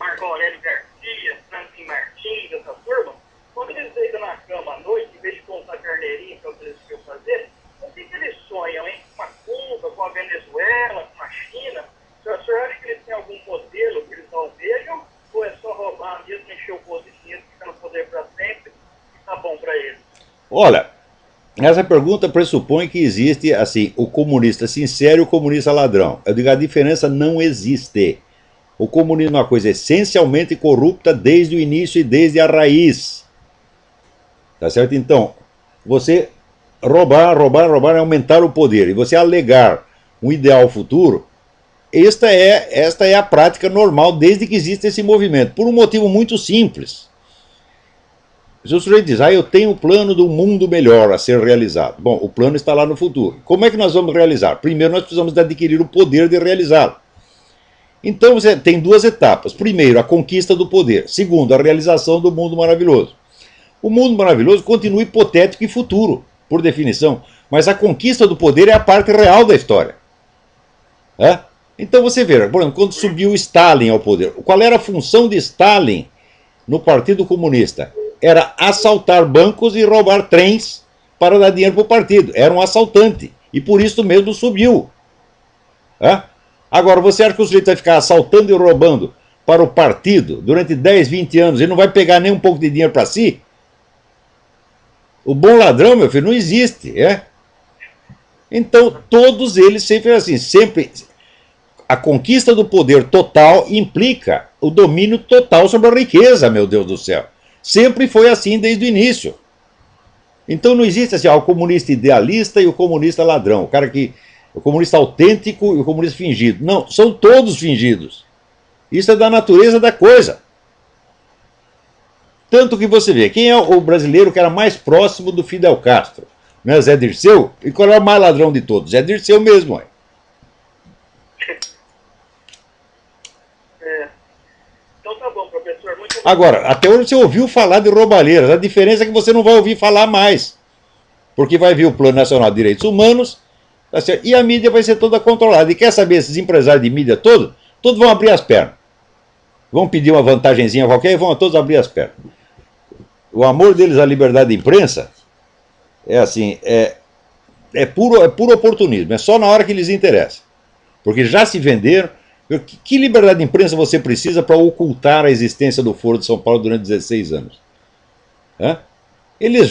Marco Aurélio Garcia, Franklin Martins, essa turma, quando eles deitam na cama à noite, em vez de contar carneirinho, que é o que eles queriam fazer, o que eles sonham, hein? Com a Cuba, com a Venezuela, com a China? O senhor acha que eles têm algum modelo que eles almejam? Ou é só roubar mesmo, encher o bolso de dinheiro, ficar no poder para sempre e tá bom para eles? Olha, essa pergunta pressupõe que existe, assim, o comunista sincero e o comunista ladrão. Eu digo, a diferença não existe. O comunismo é uma coisa essencialmente corrupta desde o início e desde a raiz. Tá certo? Então, você roubar é aumentar o poder. E você alegar um ideal futuro, esta é a prática normal desde que existe esse movimento. Por um motivo muito simples. Se o sujeito diz, eu tenho o plano do mundo melhor a ser realizado. Bom, o plano está lá no futuro. Como é que nós vamos realizar? Primeiro, nós precisamos adquirir o poder de realizá-lo. Então, você tem duas etapas. Primeiro, a conquista do poder. Segundo, a realização do mundo maravilhoso. O mundo maravilhoso continua hipotético e futuro, por definição. Mas a conquista do poder é a parte real da história. É? Então você vê, por exemplo, quando subiu Stalin ao poder, qual era a função de Stalin no Partido Comunista? Era assaltar bancos e roubar trens para dar dinheiro para o partido. Era um assaltante. E por isso mesmo subiu. É? Agora, você acha que o sujeito vai ficar assaltando e roubando para o partido durante 10, 20 anos e não vai pegar nem um pouco de dinheiro para si? O bom ladrão, meu filho, não existe. É? Então, todos eles sempre assim, sempre... A conquista do poder total implica o domínio total sobre a riqueza, meu Deus do céu. Sempre foi assim desde o início. Então não existe assim, o comunista idealista e o comunista ladrão, o comunista autêntico e o comunista fingido. Não, são todos fingidos. Isso é da natureza da coisa. Tanto que você vê, quem é o brasileiro que era mais próximo do Fidel Castro? Não é Zé Dirceu? E qual é o mais ladrão de todos? Zé Dirceu mesmo, é. Então tá bom, professor. Muito Agora, até hoje você ouviu falar de roubalheiras. A diferença é que você não vai ouvir falar mais. Porque vai vir o Plano Nacional de Direitos Humanos, tá certo? E a mídia vai ser toda controlada. E quer saber, esses empresários de mídia todos vão abrir as pernas. Vão pedir uma vantagenzinha qualquer e vão todos abrir as pernas. O amor deles à liberdade de imprensa é assim, é puro oportunismo. É só na hora que lhes interessa. Porque já se venderam. Que liberdade de imprensa você precisa para ocultar a existência do Foro de São Paulo durante 16 anos? Eles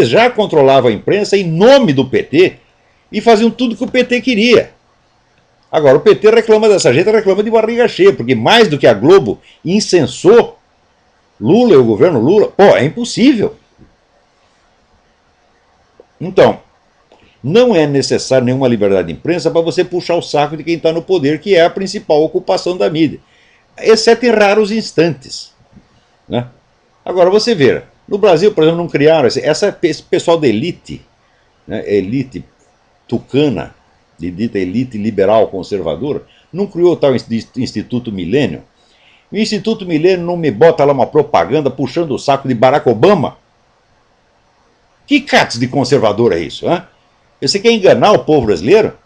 já controlavam a imprensa em nome do PT e faziam tudo que o PT queria. Agora, o PT reclama dessa gente, reclama de barriga cheia, porque mais do que a Globo incensou Lula e o governo Lula, é impossível. Então, não é necessário nenhuma liberdade de imprensa para você puxar o saco de quem está no poder, que é a principal ocupação da mídia. Exceto em raros instantes. Né? Agora, você vê, no Brasil, por exemplo, não criaram esse pessoal da elite, né, elite tucana, de dita elite liberal conservadora, não criou o tal Instituto Milênio. O Instituto Milênio não me bota lá uma propaganda puxando o saco de Barack Obama. Que catos de conservador é isso, hein? Você quer enganar o povo brasileiro?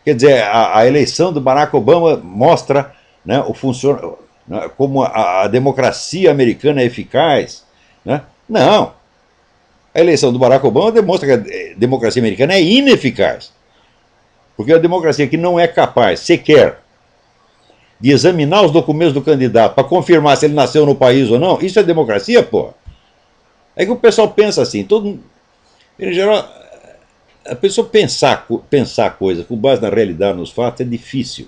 Quer dizer, a eleição do Barack Obama mostra, né, como a democracia americana é eficaz. Né? Não. A eleição do Barack Obama demonstra que a democracia americana é ineficaz. Porque a democracia que não é capaz sequer de examinar os documentos do candidato para confirmar se ele nasceu no país ou não, isso é democracia, pô. É que o pessoal pensa assim, em geral, a pessoa pensar coisas com base na realidade, nos fatos, é difícil.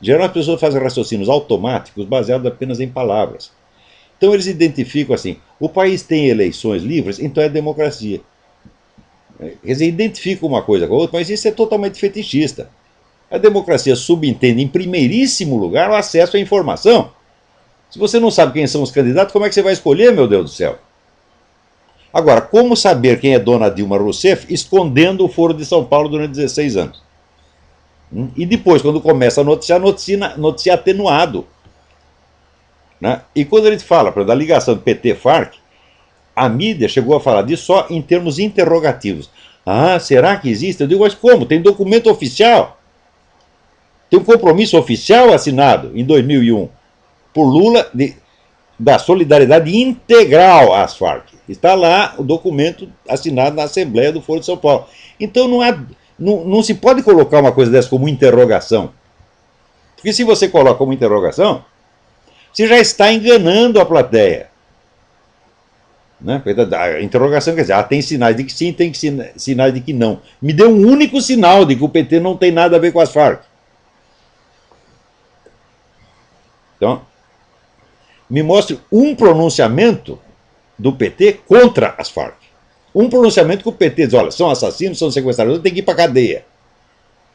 Em geral, as pessoas fazem raciocínios automáticos baseados apenas em palavras. Então eles identificam assim, o país tem eleições livres, então é democracia. Quer dizer, identificam uma coisa com a outra, mas isso é totalmente fetichista. A democracia subentende, em primeiríssimo lugar, o acesso à informação. Se você não sabe quem são os candidatos, como é que você vai escolher, meu Deus do céu? Agora, como saber quem é dona Dilma Rousseff escondendo o Foro de São Paulo durante 16 anos? E depois, quando começa a noticiar, noticia atenuado. Né? E quando a gente fala da ligação do PT-FARC, a mídia chegou a falar disso só em termos interrogativos. Ah, será que existe? Eu digo, mas como? Tem documento oficial. Tem um compromisso oficial assinado em 2001 por Lula da solidariedade integral às Farc. Está lá o documento assinado na Assembleia do Foro de São Paulo. Então não se pode colocar uma coisa dessa como interrogação. Porque se você coloca como interrogação, você já está enganando a plateia. Né? A interrogação quer dizer, tem sinais de que sim, tem sinais de que não. Me dê um único sinal de que o PT não tem nada a ver com as Farc. Então, me mostre um pronunciamento do PT contra as Farc. Um pronunciamento que o PT diz, olha, são assassinos, são sequestradores, tem que ir para a cadeia.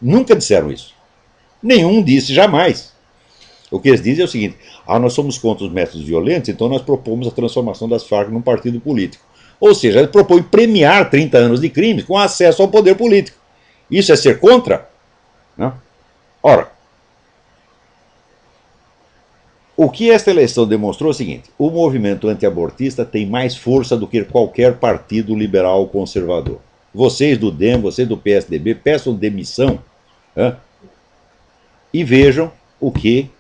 Nunca disseram isso. Nenhum disse jamais. O que eles dizem é o seguinte, nós somos contra os métodos violentos, então nós propomos a transformação das Farc num partido político. Ou seja, eles propõem premiar 30 anos de crime com acesso ao poder político. Isso é ser contra? Não? Ora, o que esta eleição demonstrou é o seguinte, o movimento antiabortista tem mais força do que qualquer partido liberal ou conservador. Vocês do DEM, vocês do PSDB, peçam demissão, né? E vejam o que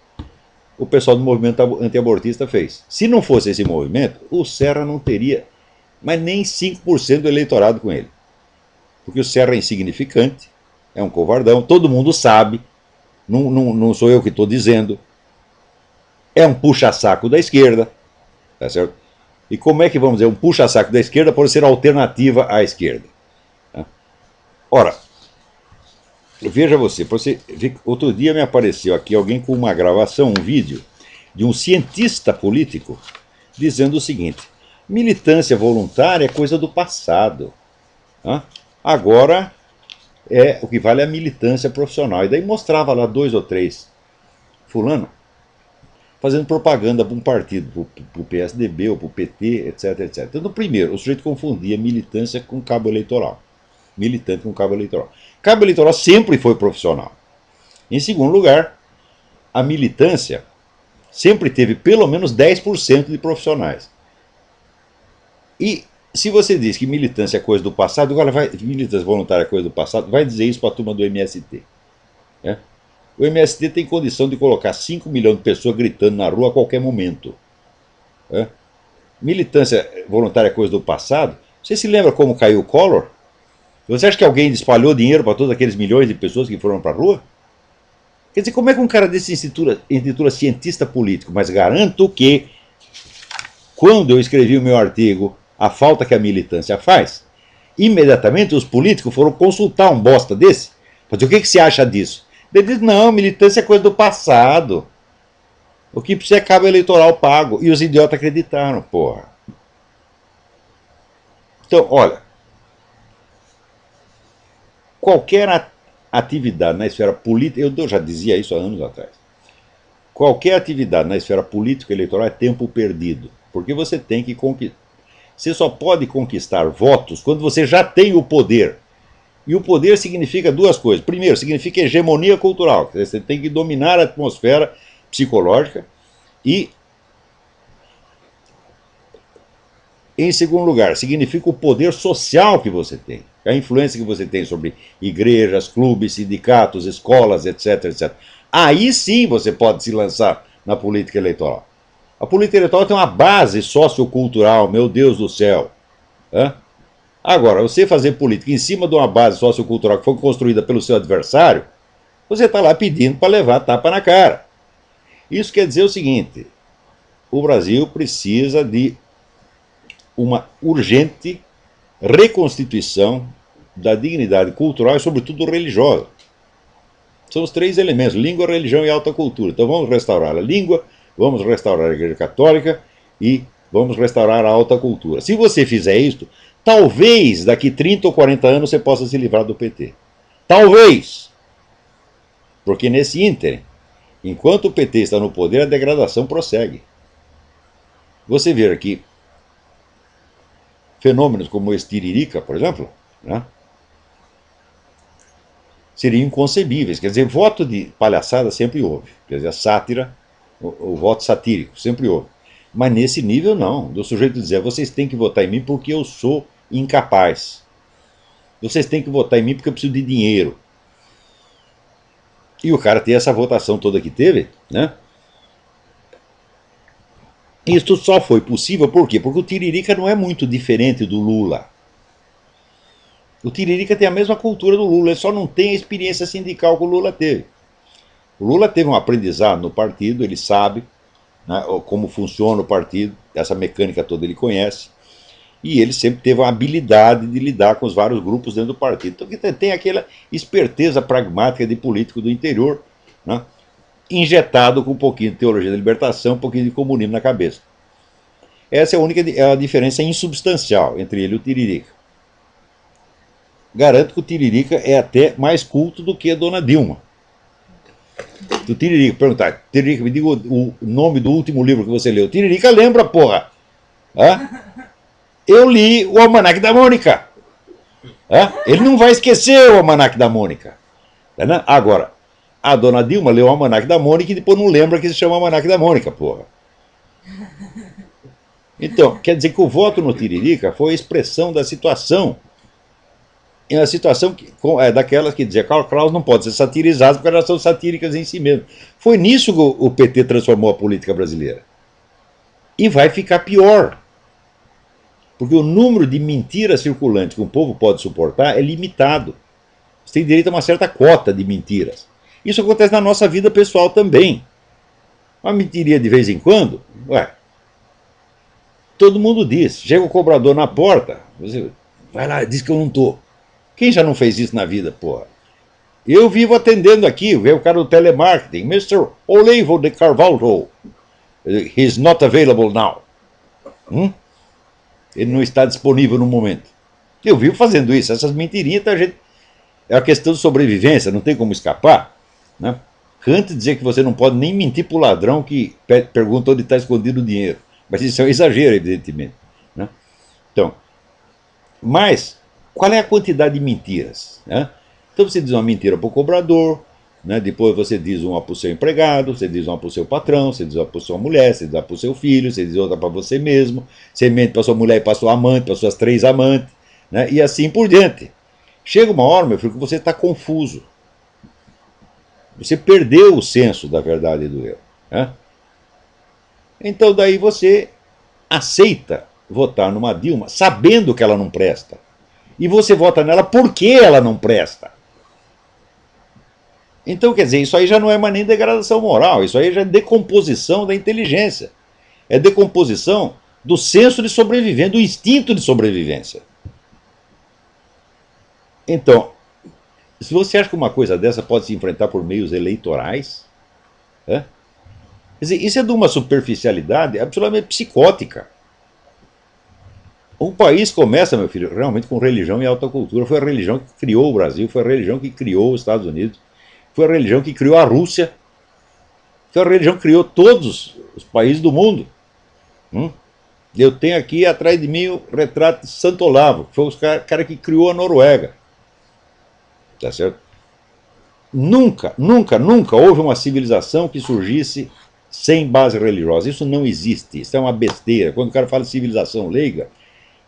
o pessoal do movimento antiabortista fez. Se não fosse esse movimento, o Serra não teria mas nem 5% do eleitorado com ele. Porque o Serra é insignificante, é um covardão, todo mundo sabe, não sou eu que estou dizendo, é um puxa-saco da esquerda, tá certo? E como é que vamos dizer, um puxa-saco da esquerda pode ser alternativa à esquerda? Tá? Ora, veja você, outro dia me apareceu aqui alguém com uma gravação, um vídeo, de um cientista político dizendo o seguinte, militância voluntária é coisa do passado. Tá? Agora, o que vale é a militância profissional. E daí mostrava lá 2 ou 3 fulano fazendo propaganda para um partido, para o PSDB ou para o PT, etc, etc. Então, no primeiro, o sujeito confundia militância com cabo eleitoral. Militante com cabo eleitoral. Cabo eleitoral sempre foi profissional. Em segundo lugar, a militância sempre teve pelo menos 10% de profissionais. E se você diz que militância é coisa do passado, agora militância voluntária é coisa do passado, vai dizer isso para a turma do MST. Né? O MST tem condição de colocar 5 milhões de pessoas gritando na rua a qualquer momento. Né? Militância voluntária é coisa do passado. Você se lembra como caiu o Collor? Você acha que alguém espalhou dinheiro para todos aqueles milhões de pessoas que foram para a rua? Quer dizer, como é que um cara desse intitula cientista político? Mas garanto que, quando eu escrevi o meu artigo A Falta que a Militância Faz, imediatamente os políticos foram consultar um bosta desse. Mas o que você acha disso? Ele diz, não, militância é coisa do passado. O que precisa é cabo eleitoral pago. E os idiotas acreditaram, porra. Então, olha, qualquer atividade na esfera política, eu já dizia isso há anos atrás, qualquer atividade na esfera política eleitoral é tempo perdido, porque você tem que conquistar. Você só pode conquistar votos quando você já tem o poder. E o poder significa 2 coisas. Primeiro, significa hegemonia cultural. Você tem que dominar a atmosfera psicológica. E, em segundo lugar, significa o poder social que você tem. a influência que você tem sobre igrejas, clubes, sindicatos, escolas, etc, etc. Aí sim você pode se lançar na política eleitoral. A política eleitoral tem uma base sociocultural, meu Deus do céu. Hã? Agora, você fazer política em cima de uma base sociocultural que foi construída pelo seu adversário, você está lá pedindo para levar tapa na cara. Isso quer dizer o seguinte: o Brasil precisa de uma urgente reconstituição da dignidade cultural e, sobretudo, religiosa. São os três elementos: língua, religião e alta cultura. Então vamos restaurar a língua, vamos restaurar a Igreja Católica e vamos restaurar a alta cultura. Se você fizer isso, talvez daqui 30 ou 40 anos você possa se livrar do PT. Talvez. Porque nesse ínterim, enquanto o PT está no poder, a degradação prossegue. Você vê aqui fenômenos como esse Tiririca, por exemplo, né, seriam inconcebíveis. Quer dizer, voto de palhaçada sempre houve. Quer dizer, a sátira, o voto satírico, sempre houve. Mas nesse nível não, do sujeito dizer: vocês têm que votar em mim porque eu sou incapaz. Vocês têm que votar em mim porque eu preciso de dinheiro. E o cara ter essa votação toda que teve, né? Isso só foi possível por quê? Porque o Tiririca não é muito diferente do Lula. O Tiririca tem a mesma cultura do Lula, ele só não tem a experiência sindical que o Lula teve. O Lula teve um aprendizado no partido, ele sabe, né, como funciona o partido, essa mecânica toda ele conhece, e ele sempre teve a habilidade de lidar com os vários grupos dentro do partido. Então tem aquela esperteza pragmática de político do interior, né, injetado com um pouquinho de teologia da libertação, um pouquinho de comunismo na cabeça. Essa é a diferença insubstancial entre ele e o Tiririca. Garanto que o Tiririca é até mais culto do que a dona Dilma. Se o Tiririca perguntar: Tiririca, me diga o nome do último livro que você leu. Tiririca lembra, porra. Hã? Eu li o Almanaque da Mônica. Hã? Ele não vai esquecer o Almanaque da Mônica. Tá, agora, a dona Dilma leu o Almanaque da Mônica e depois não lembra que se chama Almanaque da Mônica, porra. Então, quer dizer que o voto no Tiririca foi a expressão da situação. E a situação daquelas que dizia: Karl Kraus não pode ser satirizado porque elas são satíricas em si mesmo. Foi nisso que o PT transformou a política brasileira. E vai ficar pior. Porque o número de mentiras circulantes que um povo pode suportar é limitado. Você tem direito a uma certa cota de mentiras. Isso acontece na nossa vida pessoal também. Uma mentirinha de vez em quando, ué, todo mundo diz. Chega o cobrador na porta, você vai lá, diz que eu não estou. Quem já não fez isso na vida, porra? Eu vivo atendendo aqui, veio o cara do telemarketing, Mr. Olivo de Carvalho. He's not available now. Ele não está disponível no momento. Eu vivo fazendo isso, essas mentirinhas, tá, gente? É uma questão de sobrevivência, não tem como escapar, né? Antes de dizer que você não pode nem mentir para o ladrão que pergunta onde está escondido o dinheiro. Mas isso é um exagero, evidentemente, né? Então, mas qual é a quantidade de mentiras, né? Então você diz uma mentira para o cobrador, né? Depois você diz uma para o seu empregado, você diz uma para o seu patrão, você diz uma para a sua mulher, você diz uma para o seu filho, você diz outra para você mesmo, você mente para a sua mulher e para a sua amante, para as suas 3 amantes, né? E assim por diante. Chega uma hora, meu filho, que você está confuso. Você perdeu o senso da verdade e do erro, né? Então daí você aceita votar numa Dilma sabendo que ela não presta. E você vota nela porque ela não presta. Então, quer dizer, isso aí já não é mais nem degradação moral, isso aí já é decomposição da inteligência. É decomposição do senso de sobrevivência, do instinto de sobrevivência. Então, se você acha que uma coisa dessa pode se enfrentar por meios eleitorais, quer dizer, isso é de uma superficialidade absolutamente psicótica. O país começa, meu filho, realmente com religião e alta cultura. Foi a religião que criou o Brasil, foi a religião que criou os Estados Unidos, foi a religião que criou a Rússia, foi a religião que criou todos os países do mundo. Eu tenho aqui atrás de mim o retrato de Santo Olavo, que foi o cara que criou a Noruega. Tá certo? Nunca, nunca, nunca houve uma civilização que surgisse sem base religiosa. Isso não existe, isso é uma besteira. Quando o cara fala de civilização leiga,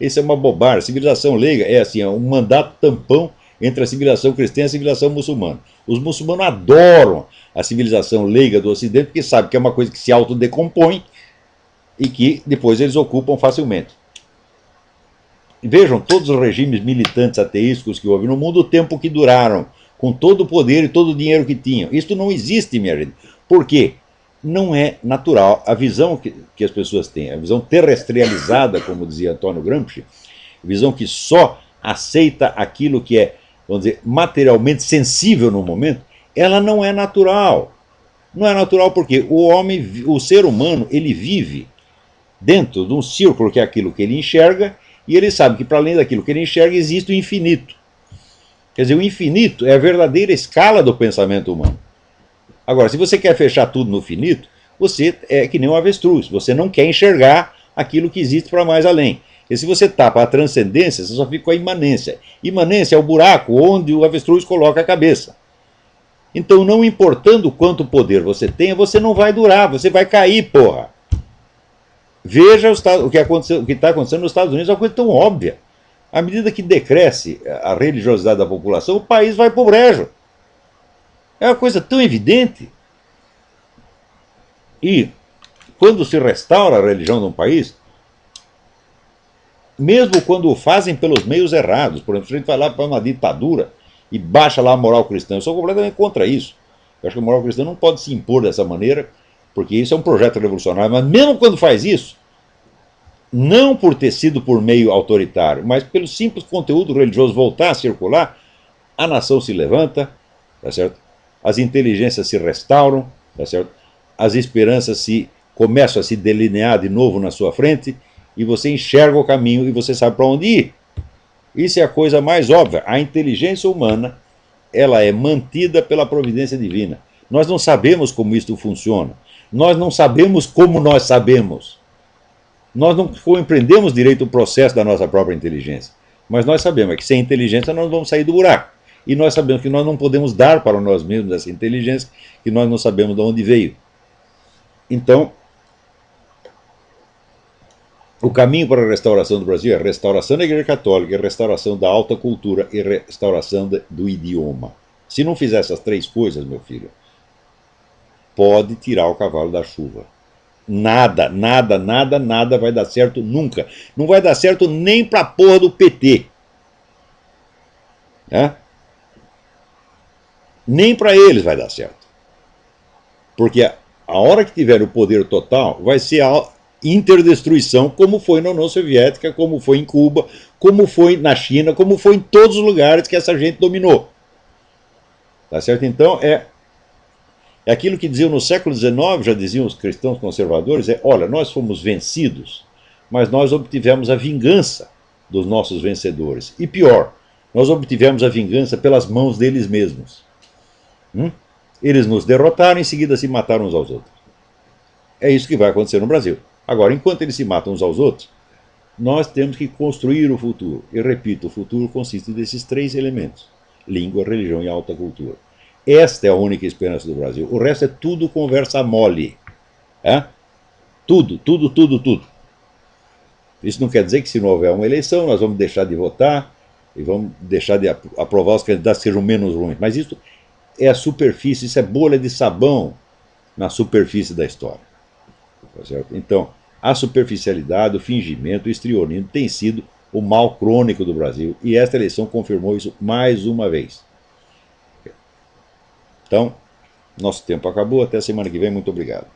Isso é uma bobagem. A civilização leiga é assim, é um mandato tampão entre a civilização cristã e a civilização muçulmana. Os muçulmanos adoram a civilização leiga do Ocidente porque sabem que é uma coisa que se autodecompõe e que depois eles ocupam facilmente. Vejam todos os regimes militantes ateísticos que houve no mundo, o tempo que duraram, com todo o poder e todo o dinheiro que tinham. Isso não existe, minha gente. Por quê? Não é natural. A visão que as pessoas têm, a visão terrestrializada, como dizia Antônio Gramsci, a visão que só aceita aquilo que é, vamos dizer, materialmente sensível no momento, ela não é natural. Não é natural porque o homem, o ser humano, ele vive dentro de um círculo que é aquilo que ele enxerga, e ele sabe que para além daquilo que ele enxerga existe o infinito. Quer dizer, o infinito é a verdadeira escala do pensamento humano. Agora, se você quer fechar tudo no finito, você é que nem um avestruz, você não quer enxergar aquilo que existe para mais além. E se você tapa a transcendência, você só fica com a imanência. Imanência é o buraco onde o avestruz coloca a cabeça. Então, não importando quanto poder você tenha, você não vai durar, você vai cair, porra. Veja o que está acontecendo nos Estados Unidos, é uma coisa tão óbvia. À medida que decresce a religiosidade da população, o país vai para o brejo. É uma coisa tão evidente. E quando se restaura a religião de um país, mesmo quando o fazem pelos meios errados, por exemplo, se a gente vai lá para uma ditadura e baixa lá a moral cristã, eu sou completamente contra isso. Eu acho que a moral cristã não pode se impor dessa maneira, porque isso é um projeto revolucionário, mas mesmo quando faz isso, não por ter sido por meio autoritário, mas pelo simples conteúdo religioso voltar a circular, a nação se levanta, tá certo? As inteligências se restauram, tá certo? As esperanças começam a se delinear de novo na sua frente, e você enxerga o caminho e você sabe para onde ir. Isso é a coisa mais óbvia. A inteligência humana, ela é mantida pela providência divina. Nós não sabemos como isso funciona. Nós não sabemos como nós sabemos. Nós não compreendemos direito o processo da nossa própria inteligência. Mas nós sabemos que sem inteligência nós não vamos sair do buraco. E nós sabemos que nós não podemos dar para nós mesmos essa inteligência, que nós não sabemos de onde veio. Então, o caminho para a restauração do Brasil é a restauração da Igreja Católica, a restauração da alta cultura e a restauração do idioma. Se não fizer essas três coisas, meu filho, pode tirar o cavalo da chuva. Nada, nada, nada, nada vai dar certo nunca. Não vai dar certo nem pra porra do PT. Né? Nem para eles vai dar certo. Porque a hora que tiver o poder total, vai ser a interdestruição, como foi na União Soviética, como foi em Cuba, como foi na China, como foi em todos os lugares que essa gente dominou. Tá certo? Então, é aquilo que diziam no século XIX, já diziam os cristãos conservadores, olha, nós fomos vencidos, mas nós obtivemos a vingança dos nossos vencedores. E pior, nós obtivemos a vingança pelas mãos deles mesmos. Eles nos derrotaram e em seguida se mataram uns aos outros. É isso que vai acontecer no Brasil. Agora, enquanto eles se matam uns aos outros, nós temos que construir o futuro. E repito, o futuro consiste desses três elementos: língua, religião e alta cultura. Esta é a única esperança do Brasil. O resto é tudo conversa mole. Tudo, tudo, tudo, tudo. Isso não quer dizer que se não houver uma eleição, nós vamos deixar de votar e vamos deixar de aprovar os candidatos que sejam menos ruins. Mas isso é a superfície, isso é bolha de sabão na superfície da história. Tá certo? Então, a superficialidade, o fingimento, o estrionismo tem sido o mal crônico do Brasil. E esta eleição confirmou isso mais uma vez. Então, nosso tempo acabou. Até a semana que vem. Muito obrigado.